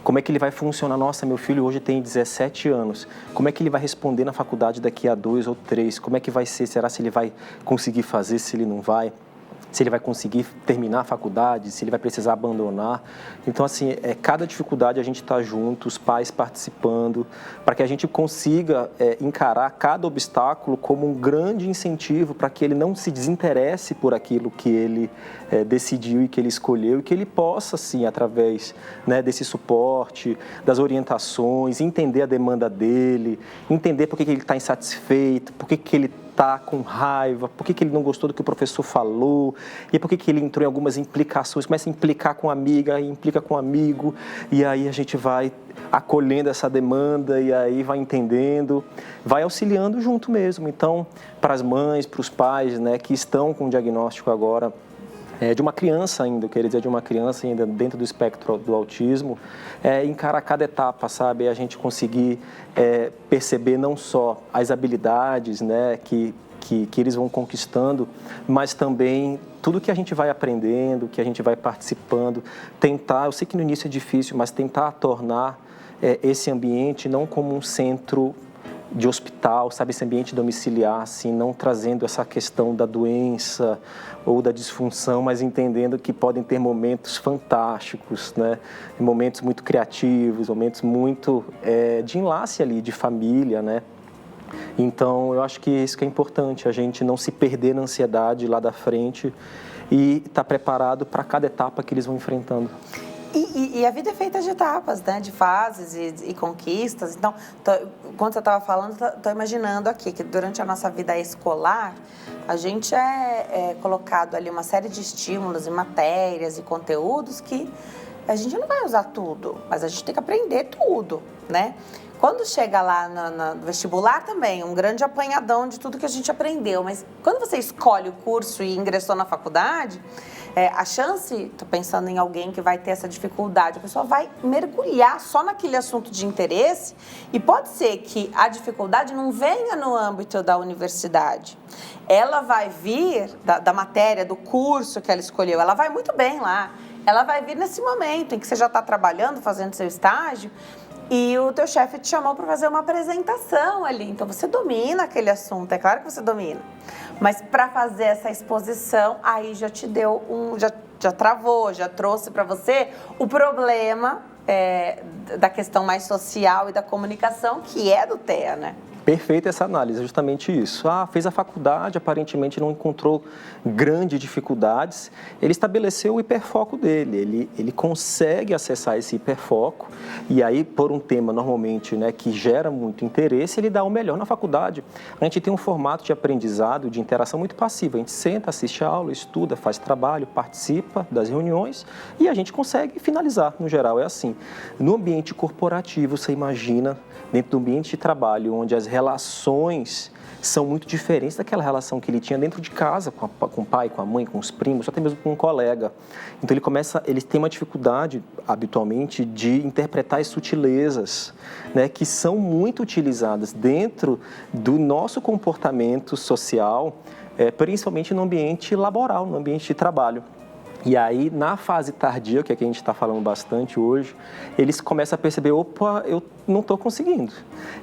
como é que ele vai funcionar, nossa, meu filho hoje tem 17 anos, como é que ele vai responder na faculdade daqui a 2 ou 3, como é que vai ser, será se ele vai conseguir fazer, se ele não vai? Se ele vai conseguir terminar a faculdade, se ele vai precisar abandonar. Então, assim, cada dificuldade a gente está junto, os pais participando, para que a gente consiga encarar cada obstáculo como um grande incentivo para que ele não se desinteresse por aquilo que ele decidiu e que ele escolheu, e que ele possa, assim, através, né, desse suporte, das orientações, entender a demanda dele, entender por que ele está insatisfeito, por que ele está com raiva, por que ele não gostou do que o professor falou, e por que ele entrou em algumas implicações, começa a implicar com a amiga, e implica com o amigo, e aí a gente vai acolhendo essa demanda, e aí vai entendendo, vai auxiliando junto mesmo. Então, para as mães, para os pais, né, que estão com o diagnóstico agora, de uma criança ainda, eu queria dizer de uma criança ainda dentro do espectro do autismo, encarar cada etapa, sabe? A gente conseguir perceber não só as habilidades, né, que eles vão conquistando, mas também tudo que a gente vai aprendendo, que a gente vai participando, tentar, eu sei que no início é difícil, mas tentar tornar esse ambiente não como um centro de hospital, sabe, esse ambiente domiciliar, assim, não trazendo essa questão da doença ou da disfunção, mas entendendo que podem ter momentos fantásticos, né, momentos muito criativos, momentos muito de enlace ali, de família, né. Então, eu acho que isso que é importante, a gente não se perder na ansiedade lá da frente e estar preparado para cada etapa que eles vão enfrentando. E a vida é feita de etapas, né? De fases e conquistas. Então, quando você estava falando, estou imaginando aqui que durante a nossa vida escolar, a gente é colocado ali uma série de estímulos e matérias e conteúdos que a gente não vai usar tudo, mas a gente tem que aprender tudo, né? Quando chega lá no vestibular também, um grande apanhadão de tudo que a gente aprendeu. Mas quando você escolhe o curso e ingressou na faculdade, a chance, estou pensando em alguém que vai ter essa dificuldade, a pessoa vai mergulhar só naquele assunto de interesse e pode ser que a dificuldade não venha no âmbito da universidade. Ela vai vir da matéria, do curso que ela escolheu, ela vai muito bem lá. Ela vai vir nesse momento em que você já está trabalhando, fazendo seu estágio, e o teu chefe te chamou para fazer uma apresentação ali. Então, você domina aquele assunto, é claro que você domina. Mas para fazer essa exposição, aí já te deu já travou, já trouxe para você o problema da questão mais social e da comunicação, que é do TEA, né? Perfeita essa análise, justamente isso. Fez a faculdade, aparentemente não encontrou grandes dificuldades. Ele estabeleceu o hiperfoco dele, ele consegue acessar esse hiperfoco e aí, por um tema normalmente, né, que gera muito interesse, ele dá o melhor na faculdade. A gente tem um formato de aprendizado, de interação muito passiva. A gente senta, assiste a aula, estuda, faz trabalho, participa das reuniões e a gente consegue finalizar, no geral, é assim. No ambiente corporativo, você imagina, dentro do ambiente de trabalho, onde as relações são muito diferentes daquela relação que ele tinha dentro de casa, com o pai, com a mãe, com os primos, até mesmo com um colega. Então ele tem uma dificuldade, habitualmente, de interpretar as sutilezas, né, que são muito utilizadas dentro do nosso comportamento social, principalmente no ambiente laboral, no ambiente de trabalho. E aí, na fase tardia, que é que a gente está falando bastante hoje, eles começam a perceber, opa, eu não estou conseguindo.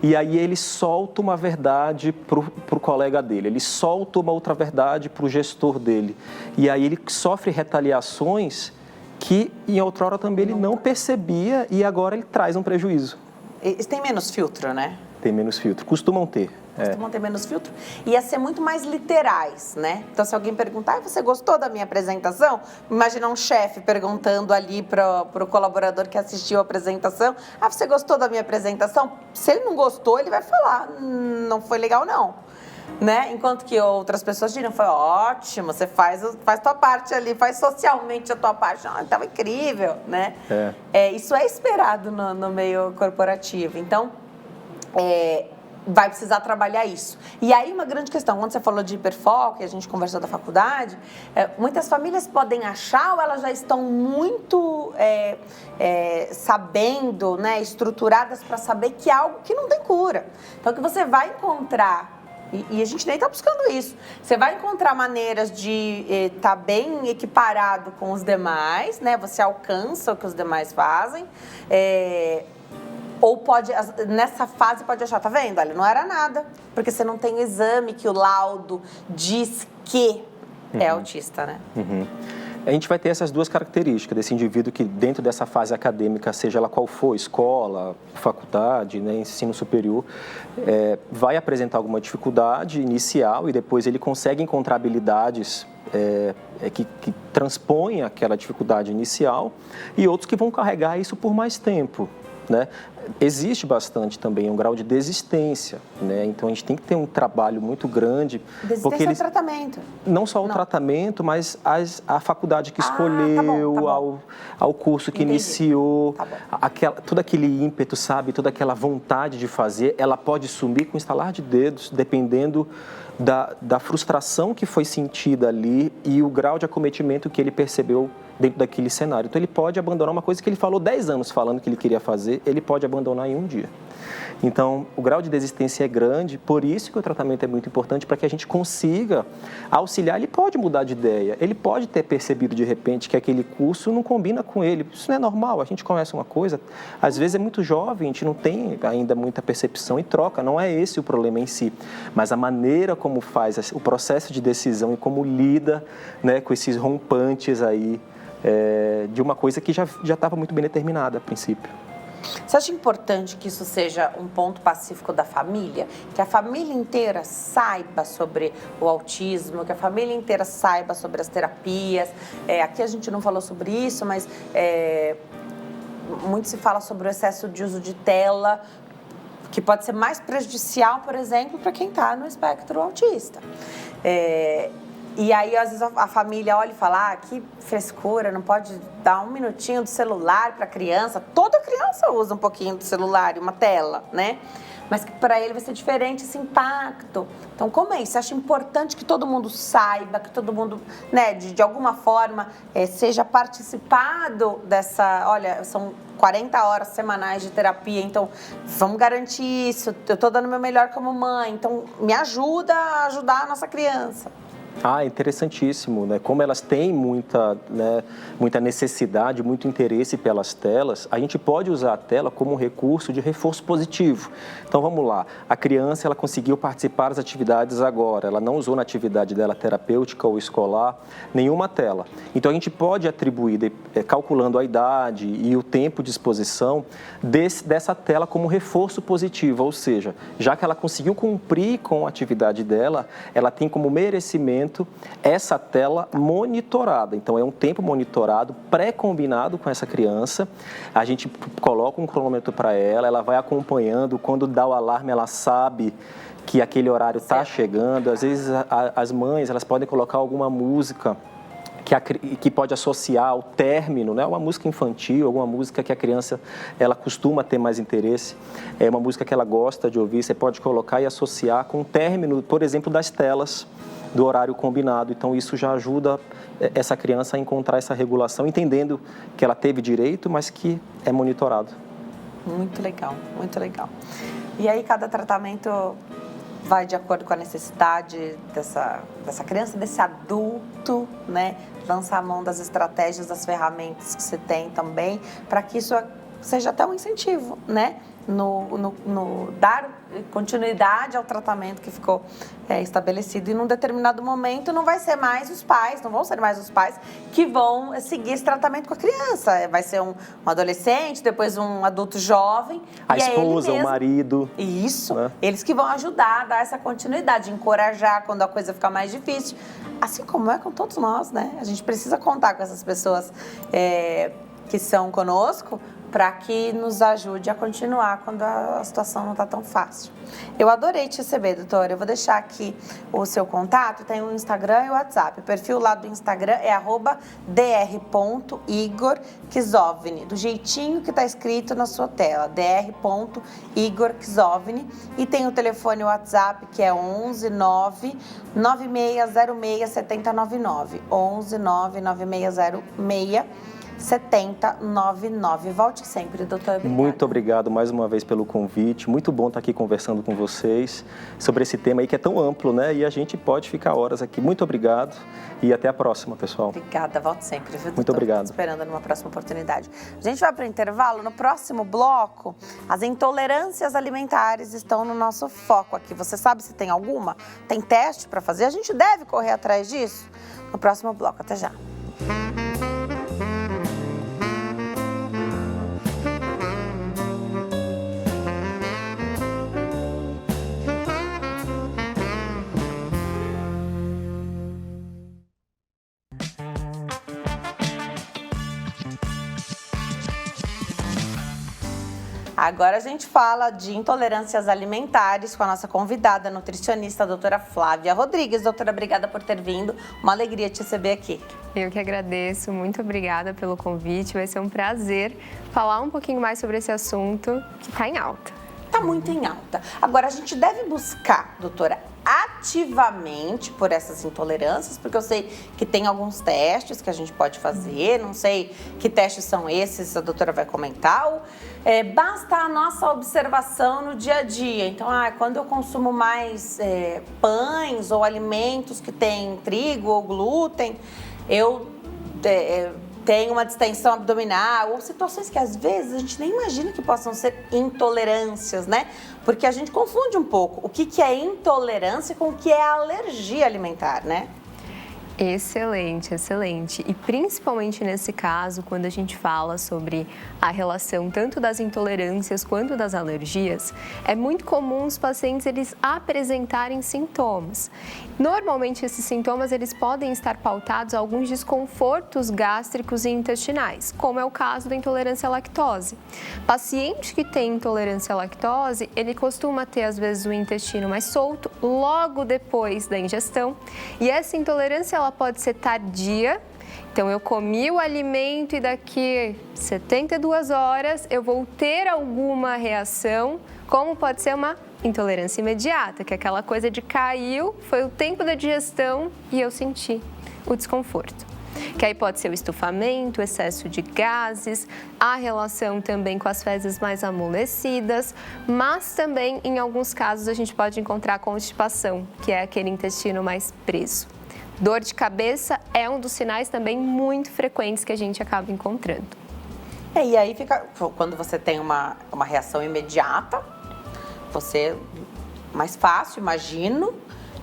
E aí ele solta uma verdade para o colega dele, ele solta uma outra verdade para o gestor dele. E aí ele sofre retaliações que, em outrora, também ele não percebia e agora ele traz um prejuízo. Eles têm menos filtro, né? Tem menos filtro, costumam ter. Costumam ter menos filtro e ia ser muito mais literais, né? Então, se alguém perguntar, você gostou da minha apresentação? Imagina um chefe perguntando ali para o colaborador que assistiu a apresentação, você gostou da minha apresentação? Se ele não gostou, ele vai falar, não foi legal não, né? Enquanto que outras pessoas diriam, foi ótimo, você faz tua parte ali, faz socialmente a tua parte, estava incrível, né? Isso é esperado no meio corporativo, então, vai precisar trabalhar isso. E aí uma grande questão, quando você falou de hiperfoco, e a gente conversou da faculdade, muitas famílias podem achar ou elas já estão muito sabendo, né, estruturadas para saber que é algo que não tem cura. Então, que você vai encontrar, e a gente nem está buscando isso, você vai encontrar maneiras de estar bem equiparado com os demais, né, você alcança o que os demais fazem, ou pode, nessa fase, pode achar, tá vendo? Olha, não era nada, porque você não tem o exame que o laudo diz que é autista, né? A gente vai ter essas duas características desse indivíduo que, dentro dessa fase acadêmica, seja ela qual for, escola, faculdade, né, ensino superior, vai apresentar alguma dificuldade inicial e depois ele consegue encontrar habilidades que transpõem aquela dificuldade inicial e outros que vão carregar isso por mais tempo. Né? Existe bastante também um grau de desistência, né? Então a gente tem que ter um trabalho muito grande. Desistência porque é o tratamento. Não só o tratamento, mas a faculdade que escolheu, tá bom. ao curso que iniciou, todo aquele ímpeto, sabe? Toda aquela vontade de fazer, ela pode sumir com um estalar de dedos, dependendo da frustração que foi sentida ali e o grau de acometimento que ele percebeu dentro daquele cenário. Então, ele pode abandonar uma coisa que ele falou 10 anos falando que ele queria fazer, ele pode abandonar em um dia. Então, o grau de desistência é grande, por isso que o tratamento é muito importante, para que a gente consiga auxiliar. Ele pode mudar de ideia, ele pode ter percebido de repente que aquele curso não combina com ele. Isso não é normal, a gente começa uma coisa, às vezes é muito jovem, a gente não tem ainda muita percepção e troca, não é esse o problema em si, mas a maneira como faz o processo de decisão e como lida, né, com esses rompantes aí, de uma coisa que já estava muito bem determinada a princípio. Você acha importante que isso seja um ponto pacífico da família? Que a família inteira saiba sobre o autismo, que a família inteira saiba sobre as terapias. Aqui a gente não falou sobre isso, mas muito se fala sobre o excesso de uso de tela, que pode ser mais prejudicial, por exemplo, para quem está no espectro autista. E aí, às vezes, a família olha e fala, que frescura, não pode dar um minutinho do celular para a criança. Toda criança usa um pouquinho do celular e uma tela, né? Mas que para ele vai ser diferente esse impacto. Então, como é isso? Você acha importante que todo mundo saiba, que todo mundo, né, de alguma forma, seja participado dessa... Olha, são 40 horas semanais de terapia, então vamos garantir isso. Eu estou dando o meu melhor como mãe, então me ajuda a ajudar a nossa criança. Interessantíssimo, né? Como elas têm muita necessidade, muito interesse pelas telas, a gente pode usar a tela como um recurso de reforço positivo. Então, vamos lá. A criança, ela conseguiu participar das atividades agora. Ela não usou na atividade dela terapêutica ou escolar nenhuma tela. Então, a gente pode atribuir, calculando a idade e o tempo de exposição dessa tela como reforço positivo. Ou seja, já que ela conseguiu cumprir com a atividade dela, ela tem como merecimento essa tela monitorada. Então, é um tempo monitorado, pré-combinado com essa criança. A gente coloca um cronômetro para ela, ela vai acompanhando. Quando dá o alarme, ela sabe que aquele horário está chegando. Às vezes, as mães, elas podem colocar alguma música que pode associar ao término, né? Uma música infantil, alguma música que a criança ela costuma ter mais interesse, é uma música que ela gosta de ouvir, você pode colocar e associar com o término, por exemplo, das telas do horário combinado. Então, isso já ajuda essa criança a encontrar essa regulação, entendendo que ela teve direito, mas que é monitorado. Muito legal, muito legal. E aí, cada tratamento vai de acordo com a necessidade dessa criança, desse adulto, né? Lançar a mão das estratégias, das ferramentas que você tem também, para que isso seja até um incentivo, né? No dar continuidade ao tratamento que ficou estabelecido. E num determinado momento não vai ser mais os pais, não vão ser mais os pais que vão seguir esse tratamento com a criança. Vai ser um adolescente, depois um adulto jovem. A esposa, o marido. Isso, né? Eles que vão ajudar a dar essa continuidade, encorajar quando a coisa ficar mais difícil. Assim como é com todos nós, né? A gente precisa contar com essas pessoas que são conosco, para que nos ajude a continuar quando a situação não está tão fácil. Eu adorei te receber, doutora. Eu vou deixar aqui o seu contato, tem o Instagram e o WhatsApp. O perfil lá do Instagram é @dr.igorkizovny, do jeitinho que está escrito na sua tela, dr.igorkizovny. E tem o telefone WhatsApp, que é 11 9 9606 7099, 11 9 9606 7099. Volte sempre, doutora. Obrigada. Muito obrigado mais uma vez pelo convite. Muito bom estar aqui conversando com vocês sobre esse tema aí que é tão amplo, né? E a gente pode ficar horas aqui. Muito obrigado e até a próxima, pessoal. Obrigada, volte sempre, viu, doutor? Muito obrigado. Esperando numa próxima oportunidade. A gente vai para o intervalo. No próximo bloco, as intolerâncias alimentares estão no nosso foco aqui. Você sabe se tem alguma? Tem teste para fazer? A gente deve correr atrás disso? No próximo bloco. Até já. Agora a gente fala de intolerâncias alimentares com a nossa convidada, a nutricionista, a doutora Flávia Rodrigues. Doutora, obrigada por ter vindo. Uma alegria te receber aqui. Eu que agradeço. Muito obrigada pelo convite. Vai ser um prazer falar um pouquinho mais sobre esse assunto que está em alta. Está muito em alta. Agora, a gente deve buscar, doutora, ativamente por essas intolerâncias, porque eu sei que tem alguns testes que a gente pode fazer, não sei que testes são esses, a doutora vai comentar, ou basta a nossa observação no dia a dia. Então, quando eu consumo mais pães ou alimentos que têm trigo ou glúten, eu tenho uma distensão abdominal, ou situações que às vezes a gente nem imagina que possam ser intolerâncias, né? Porque a gente confunde um pouco o que é intolerância com o que é alergia alimentar, né? Excelente, excelente. E principalmente nesse caso, quando a gente fala sobre a relação tanto das intolerâncias quanto das alergias, é muito comum os pacientes eles apresentarem sintomas. Normalmente esses sintomas eles podem estar pautados a alguns desconfortos gástricos e intestinais, como é o caso da intolerância à lactose. Paciente que tem intolerância à lactose, ele costuma ter às vezes o intestino mais solto logo depois da ingestão, e essa intolerância ela pode ser tardia. Então, eu comi o alimento e daqui 72 horas eu vou ter alguma reação, como pode ser uma intolerância imediata, que é aquela coisa de caiu, foi o tempo da digestão e eu senti o desconforto. Que aí pode ser o estufamento, o excesso de gases, a relação também com as fezes mais amolecidas, mas também, em alguns casos, a gente pode encontrar constipação, que é aquele intestino mais preso. Dor de cabeça é um dos sinais também muito frequentes que a gente acaba encontrando. E aí fica, quando você tem uma reação imediata, você mais fácil, imagino,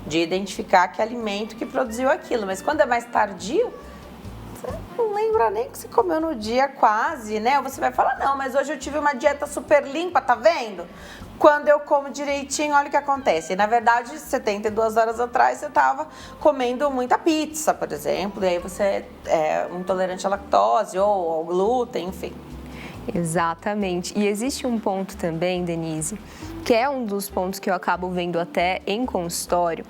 de identificar que alimento que produziu aquilo. Mas quando é mais tardio, você não lembra nem o que você comeu no dia quase, né? Ou você vai falar, não, mas hoje eu tive uma dieta super limpa, tá vendo? Quando eu como direitinho, olha o que acontece. E, na verdade, 72 horas atrás, você estava comendo muita pizza, por exemplo, e aí você é intolerante à lactose ou ao glúten, enfim. Exatamente. E existe um ponto também, Denise, que é um dos pontos que eu acabo vendo até em consultório,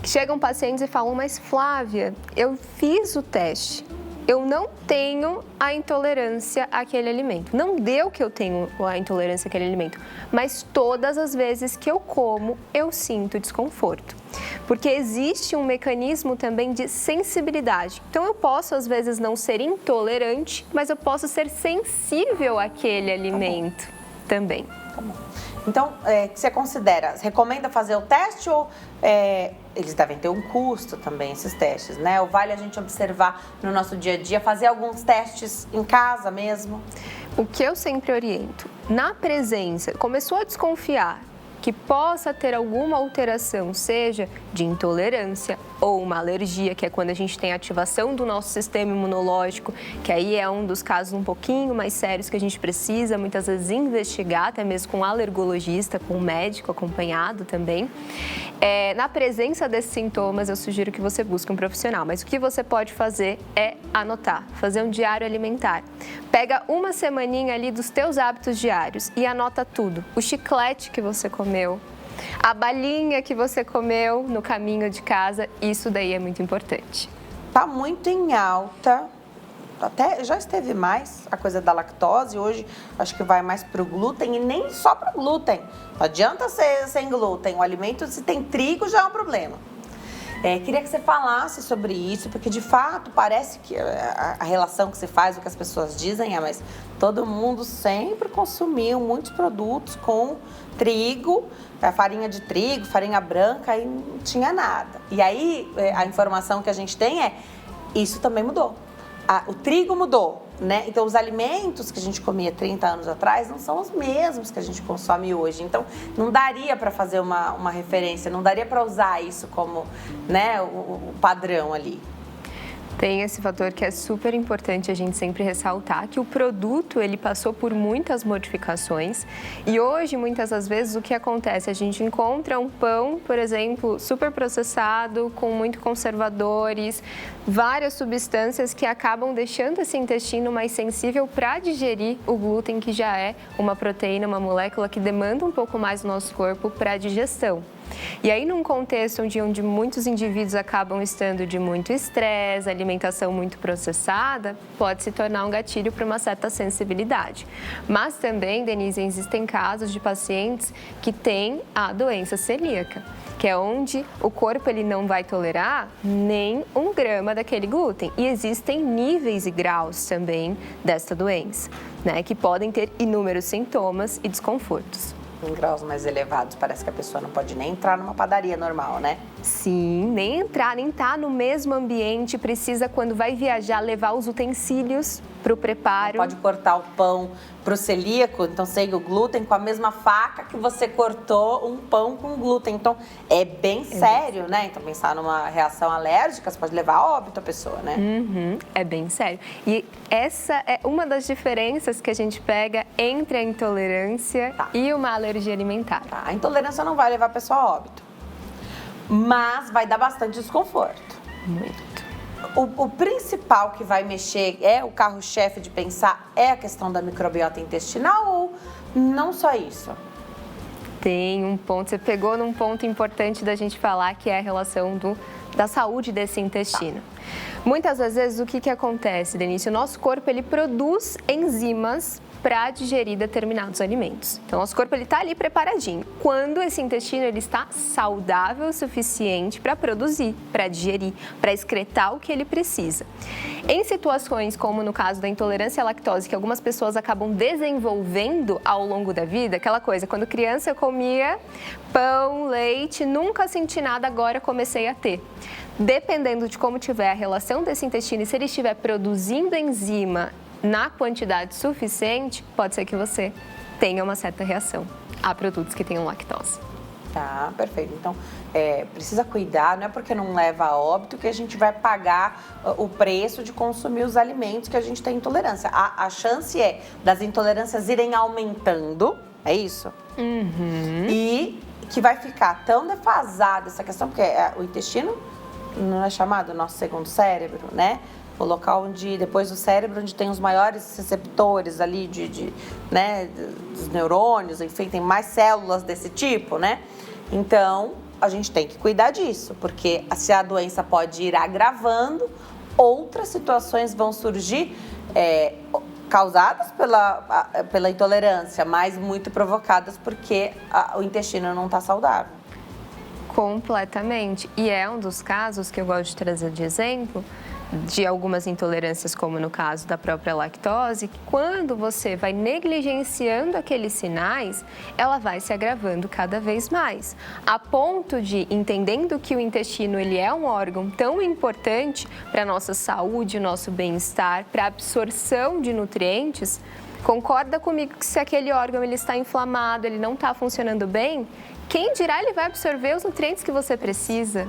que chegam pacientes e falam, mas Flávia, eu fiz o teste, eu não tenho a intolerância àquele alimento. Não deu que eu tenho a intolerância àquele alimento, mas todas as vezes que eu como, eu sinto desconforto. Porque existe um mecanismo também de sensibilidade. Então, eu posso, às vezes, não ser intolerante, mas eu posso ser sensível àquele alimento também. Tá bom. Então, o que você considera? Você recomenda fazer o teste ou eles devem ter um custo também, esses testes, né? Ou vale a gente observar no nosso dia a dia, fazer alguns testes em casa mesmo? O que eu sempre oriento, na presença, começou a desconfiar que possa ter alguma alteração, seja de intolerância ou uma alergia, que é quando a gente tem ativação do nosso sistema imunológico, que aí é um dos casos um pouquinho mais sérios que a gente precisa muitas vezes investigar, até mesmo com um alergologista, com um médico acompanhado também. Na presença desses sintomas, eu sugiro que você busque um profissional, mas o que você pode fazer é anotar, fazer um diário alimentar. Pega uma semaninha ali dos teus hábitos diários e anota tudo. O chiclete que você comeu, a balinha que você comeu no caminho de casa, isso daí é muito importante. Tá muito em alta, até já esteve mais a coisa da lactose, hoje acho que vai mais pro glúten e nem só pro glúten. Não adianta ser sem glúten, o alimento se tem trigo já é um problema. Queria que você falasse sobre isso, porque de fato parece que a relação que se faz, o que as pessoas dizem mas todo mundo sempre consumiu muitos produtos com trigo, farinha de trigo, farinha branca e não tinha nada. E aí a informação que a gente tem isso também mudou. O trigo mudou, né? Então, os alimentos que a gente comia 30 anos atrás não são os mesmos que a gente consome hoje. Então, não daria para fazer uma referência, não daria para usar isso como, né, o padrão ali. Tem esse fator que é super importante a gente sempre ressaltar, que o produto ele passou por muitas modificações e hoje, muitas das vezes, o que acontece? A gente encontra um pão, por exemplo, super processado, com muito conservadores, várias substâncias que acabam deixando esse intestino mais sensível para digerir o glúten, que já é uma proteína, uma molécula que demanda um pouco mais do nosso corpo para a digestão. E aí, num contexto onde muitos indivíduos acabam estando de muito estresse, alimentação muito processada, pode se tornar um gatilho para uma certa sensibilidade. Mas também, Denise, existem casos de pacientes que têm a doença celíaca, que é onde o corpo ele não vai tolerar nem 1 grama daquele glúten. E existem níveis e graus também desta doença, né, que podem ter inúmeros sintomas e desconfortos. Em graus mais elevados, parece que a pessoa não pode nem entrar numa padaria normal, né? Sim, nem entrar, nem estar no mesmo ambiente, precisa, quando vai viajar, levar os utensílios para o preparo. Não pode cortar o pão pro celíaco, então sem o glúten, com a mesma faca que você cortou um pão com glúten. Então, é bem sério, né? Então, pensar numa reação alérgica, você pode levar a óbito a pessoa, né? É bem sério. E essa é uma das diferenças que a gente pega entre a intolerância e uma alergia alimentar. Tá, a intolerância não vai levar a pessoa a óbito, mas vai dar bastante desconforto. Muito. O principal que vai mexer, o carro-chefe de pensar, é a questão da microbiota intestinal ou não só isso? Tem um ponto, você pegou num ponto importante da gente falar, que é a relação da saúde desse intestino. Muitas das vezes, o que acontece, Denise? O nosso corpo, ele produz enzimas para digerir determinados alimentos. Então, nosso corpo está ali preparadinho. Quando esse intestino ele está saudável o suficiente para produzir, para digerir, para excretar o que ele precisa. Em situações como no caso da intolerância à lactose, que algumas pessoas acabam desenvolvendo ao longo da vida, aquela coisa, quando criança eu comia pão, leite, nunca senti nada, agora comecei a ter. Dependendo de como tiver a relação desse intestino e se ele estiver produzindo enzima na quantidade suficiente, pode ser que você tenha uma certa reação a produtos que tenham lactose. Tá, perfeito. Então, precisa cuidar, não é porque não leva a óbito que a gente vai pagar o preço de consumir os alimentos que a gente tem intolerância. A chance das intolerâncias irem aumentando, é isso? E que vai ficar tão defasada essa questão, porque o intestino não é chamado nosso segundo cérebro, né? O local onde, depois do cérebro, onde tem os maiores receptores ali né, dos neurônios, enfim, tem mais células desse tipo, né? Então, a gente tem que cuidar disso, porque se a doença pode ir agravando, outras situações vão surgir causadas pela intolerância, mas muito provocadas porque o intestino não está saudável. Completamente. E é um dos casos que eu gosto de trazer de exemplo, de algumas intolerâncias, como no caso da própria lactose, que quando você vai negligenciando aqueles sinais, ela vai se agravando cada vez mais, a ponto de, entendendo que o intestino ele é um órgão tão importante para a nossa saúde, nosso bem-estar, para a absorção de nutrientes, concorda comigo que se aquele órgão ele está inflamado, ele não está funcionando bem, quem dirá ele vai absorver os nutrientes que você precisa?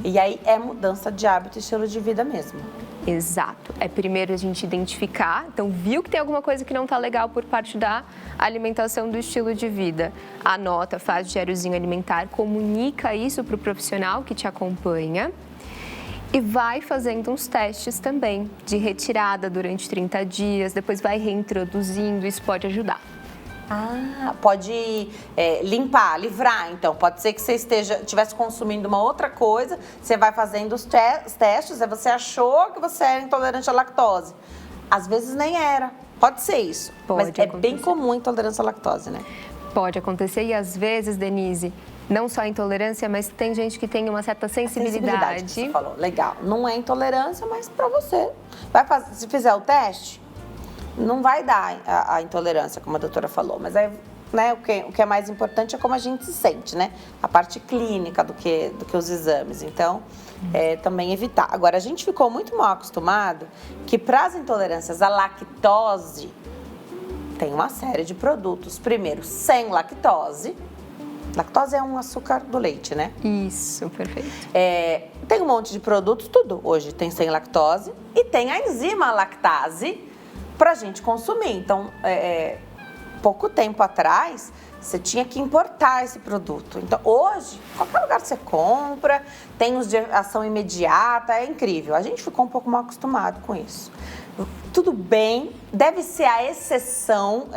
E aí é mudança de hábito e estilo de vida mesmo. Exato. É primeiro a gente identificar, então viu que tem alguma coisa que não está legal por parte da alimentação, do estilo de vida. Anota, faz diáriozinho alimentar, comunica isso para o profissional que te acompanha e vai fazendo uns testes também de retirada durante 30 dias, depois vai reintroduzindo, isso pode ajudar. Pode livrar, então. Pode ser que você estivesse consumindo uma outra coisa, você vai fazendo os testes, aí você achou que você era intolerante à lactose. Às vezes nem era. Pode ser isso. Mas é bem comum a intolerância à lactose, né? Pode acontecer e às vezes, Denise, não só a intolerância, mas tem gente que tem uma certa sensibilidade. Que você falou, legal. Não é intolerância, mas para você. Se fizer o teste, não vai dar a intolerância, como a doutora falou, mas aí, né, o que é mais importante é como a gente se sente, né? A parte clínica do que os exames. Então, também evitar. Agora, a gente ficou muito mal acostumado que para as intolerâncias à lactose, tem uma série de produtos. Primeiro, sem lactose. Lactose é um açúcar do leite, né? Isso, perfeito. Tem um monte de produtos, tudo hoje tem sem lactose. E tem a enzima lactase, para a gente consumir. Então, pouco tempo atrás, você tinha que importar esse produto. Então, hoje, qualquer lugar que você compra, tem os de ação imediata, é incrível. A gente ficou um pouco mal acostumado com isso. Tudo bem, deve ser a exceção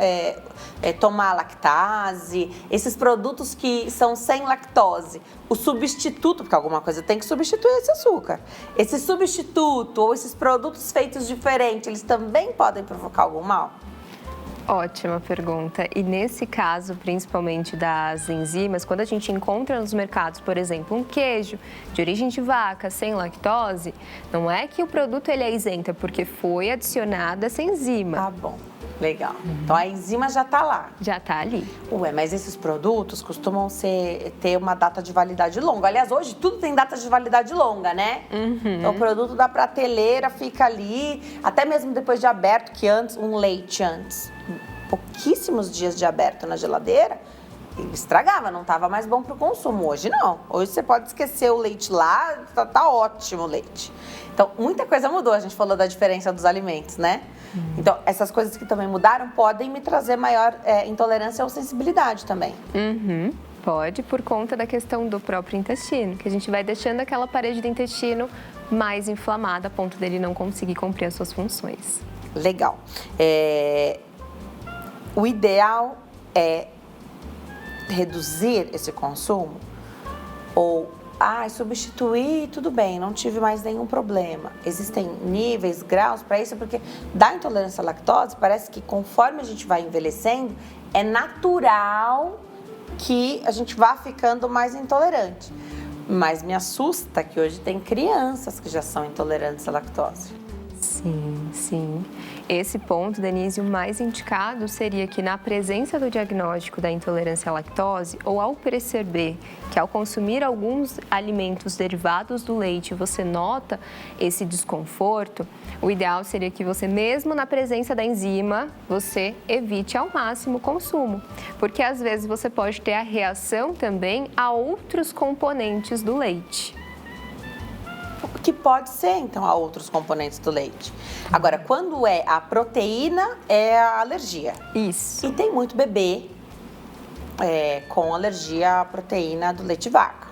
tomar lactase, esses produtos que são sem lactose. O substituto, porque alguma coisa tem que substituir esse açúcar. Esse substituto ou esses produtos feitos diferentes, eles também podem provocar algum mal? Ótima pergunta. E nesse caso, principalmente das enzimas, quando a gente encontra nos mercados, por exemplo, um queijo de origem de vaca sem lactose, não é que o produto ele é isento, é porque foi adicionada essa enzima. Tá bom. Legal. Então a enzima já está lá. Já está ali. Ué, mas esses produtos costumam ter uma data de validade longa. Aliás, hoje tudo tem data de validade longa, né? Então o produto da prateleira fica ali, até mesmo depois de aberto, que antes, um leite antes, pouquíssimos dias de aberto na geladeira, ele estragava, não estava mais bom para o consumo. Hoje não. Hoje você pode esquecer o leite lá, tá ótimo o leite. Então, muita coisa mudou. A gente falou da diferença dos alimentos, né? Então, essas coisas que também mudaram podem me trazer maior intolerância ou sensibilidade também. Pode, por conta da questão do próprio intestino, que a gente vai deixando aquela parede do intestino mais inflamada a ponto dele não conseguir cumprir as suas funções. Legal. O ideal é reduzir esse consumo ou substituir, tudo bem, não tive mais nenhum problema. Existem níveis, graus para isso, porque da intolerância à lactose, parece que conforme a gente vai envelhecendo, é natural que a gente vá ficando mais intolerante. Mas me assusta que hoje tem crianças que já são intolerantes à lactose. Sim. Esse ponto, Denise, o mais indicado seria que na presença do diagnóstico da intolerância à lactose ou ao perceber que ao consumir alguns alimentos derivados do leite você nota esse desconforto, o ideal seria que você, mesmo na presença da enzima, você evite ao máximo o consumo, porque às vezes você pode ter a reação também a outros componentes do leite. Que pode ser, então, a outros componentes do leite. Agora, quando é a proteína, é a alergia. Isso. E tem muito bebê com alergia à proteína do leite de vaca.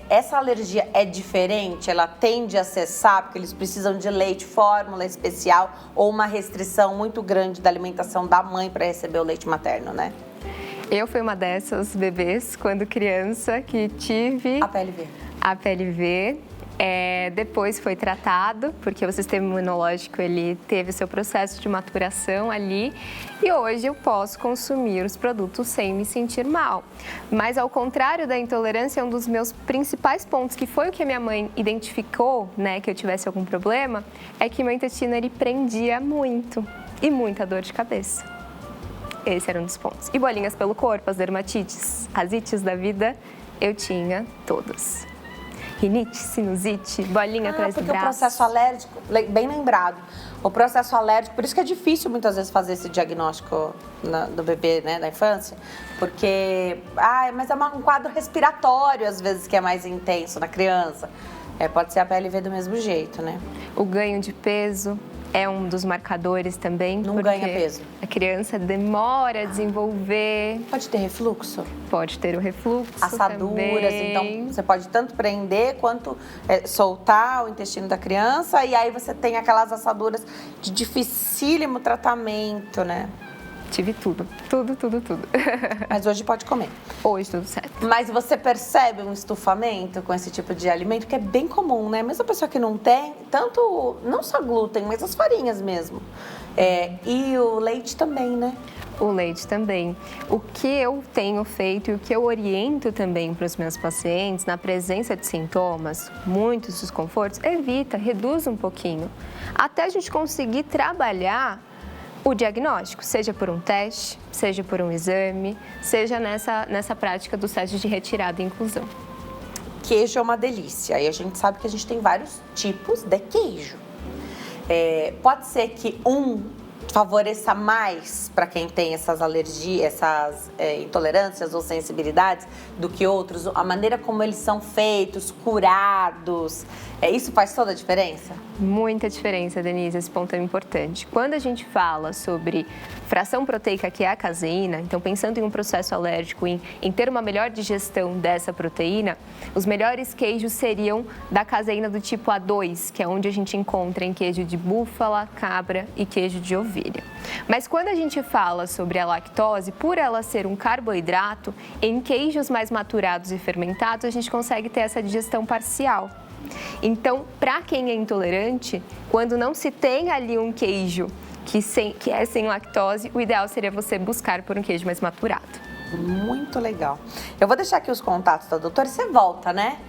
Essa alergia é diferente? Ela tende a cessar porque eles precisam de leite, fórmula especial ou uma restrição muito grande da alimentação da mãe para receber o leite materno, né? Eu fui uma dessas bebês, quando criança, que tive a PLV. Depois foi tratado, porque o sistema imunológico ele teve seu processo de maturação ali e hoje eu posso consumir os produtos sem me sentir mal. Mas ao contrário da intolerância, um dos meus principais pontos, que foi o que a minha mãe identificou, né, que eu tivesse algum problema, é que meu intestino ele prendia muito e muita dor de cabeça. Esse era um dos pontos. E bolinhas pelo corpo, as dermatites, as ites da vida, eu tinha todas. Rinite, sinusite, bolinha atrás do braço. Porque o processo alérgico, bem lembrado, o processo alérgico, por isso que é difícil muitas vezes fazer esse diagnóstico do bebê, né, da infância, porque, mas é um quadro respiratório às vezes que é mais intenso na criança. Pode ser a PLV do mesmo jeito, né? O ganho de peso é um dos marcadores também. Não ganha peso. A criança demora a desenvolver. Pode ter refluxo? Pode ter o refluxo. Assaduras, também. Então você pode tanto prender quanto soltar o intestino da criança e aí você tem aquelas assaduras de dificílimo tratamento, né? Tive tudo. Mas hoje pode comer. Hoje tudo certo. Mas você percebe um estufamento com esse tipo de alimento, que é bem comum, né? Mesmo a pessoa que não tem, tanto, não só glúten, mas as farinhas mesmo. E o leite também, né? O leite também. O que eu tenho feito e o que eu oriento também para os meus pacientes, na presença de sintomas, muitos desconfortos, reduz um pouquinho. Até a gente conseguir trabalhar o diagnóstico, seja por um teste, seja por um exame, seja nessa prática dos testes de retirada e inclusão. Queijo é uma delícia e a gente sabe que a gente tem vários tipos de queijo. Pode ser que favoreça mais para quem tem essas alergias, essas intolerâncias ou sensibilidades do que outros, a maneira como eles são feitos, curados, isso faz toda a diferença? Muita diferença, Denise, esse ponto é importante. Quando a gente fala sobre fração proteica, que é a caseína, então pensando em um processo alérgico, em ter uma melhor digestão dessa proteína, os melhores queijos seriam da caseína do tipo A2, que é onde a gente encontra em queijo de búfala, cabra e queijo de ovelha. Mas quando a gente fala sobre a lactose, por ela ser um carboidrato, em queijos mais maturados e fermentados, a gente consegue ter essa digestão parcial. Então, para quem é intolerante, quando não se tem ali um queijo que é sem lactose, o ideal seria você buscar por um queijo mais maturado. Muito legal. Eu vou deixar aqui os contatos da doutora e você volta, né?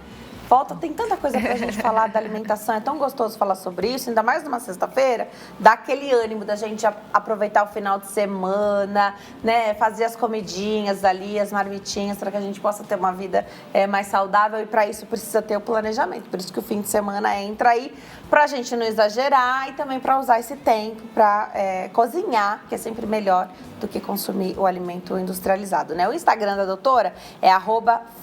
Volta, tem tanta coisa pra gente falar da alimentação, é tão gostoso falar sobre isso, ainda mais numa sexta-feira, dá aquele ânimo da gente aproveitar o final de semana, né, fazer as comidinhas ali, as marmitinhas, para que a gente possa ter uma vida mais saudável, e para isso precisa ter o planejamento, por isso que o fim de semana entra aí, pra gente não exagerar e também para usar esse tempo para cozinhar, que é sempre melhor do que consumir o alimento industrializado, né? O Instagram da doutora é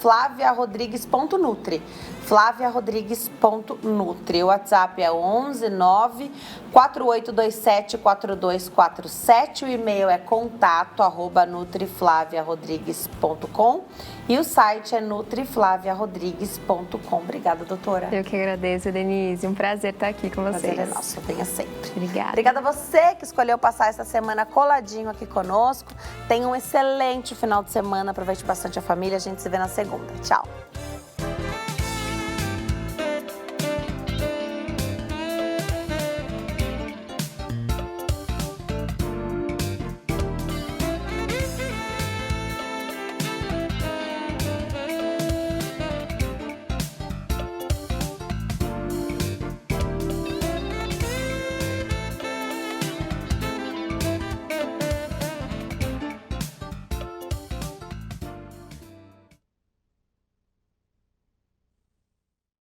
@flaviarodrigues.nutri. flaviarodrigues.nutri. O WhatsApp é 11 9 4827 4247. O e-mail é contato@nutriflaviarodrigues.com e o site é nutriflaviarodrigues.com. Obrigada, doutora. Eu que agradeço, Denise. Um prazer estar aqui com vocês. Prazer é nosso. Venha sempre. Obrigada. Obrigada a você que escolheu passar essa semana coladinho aqui conosco. Tenha um excelente final de semana. Aproveite bastante a família. A gente se vê na segunda. Tchau.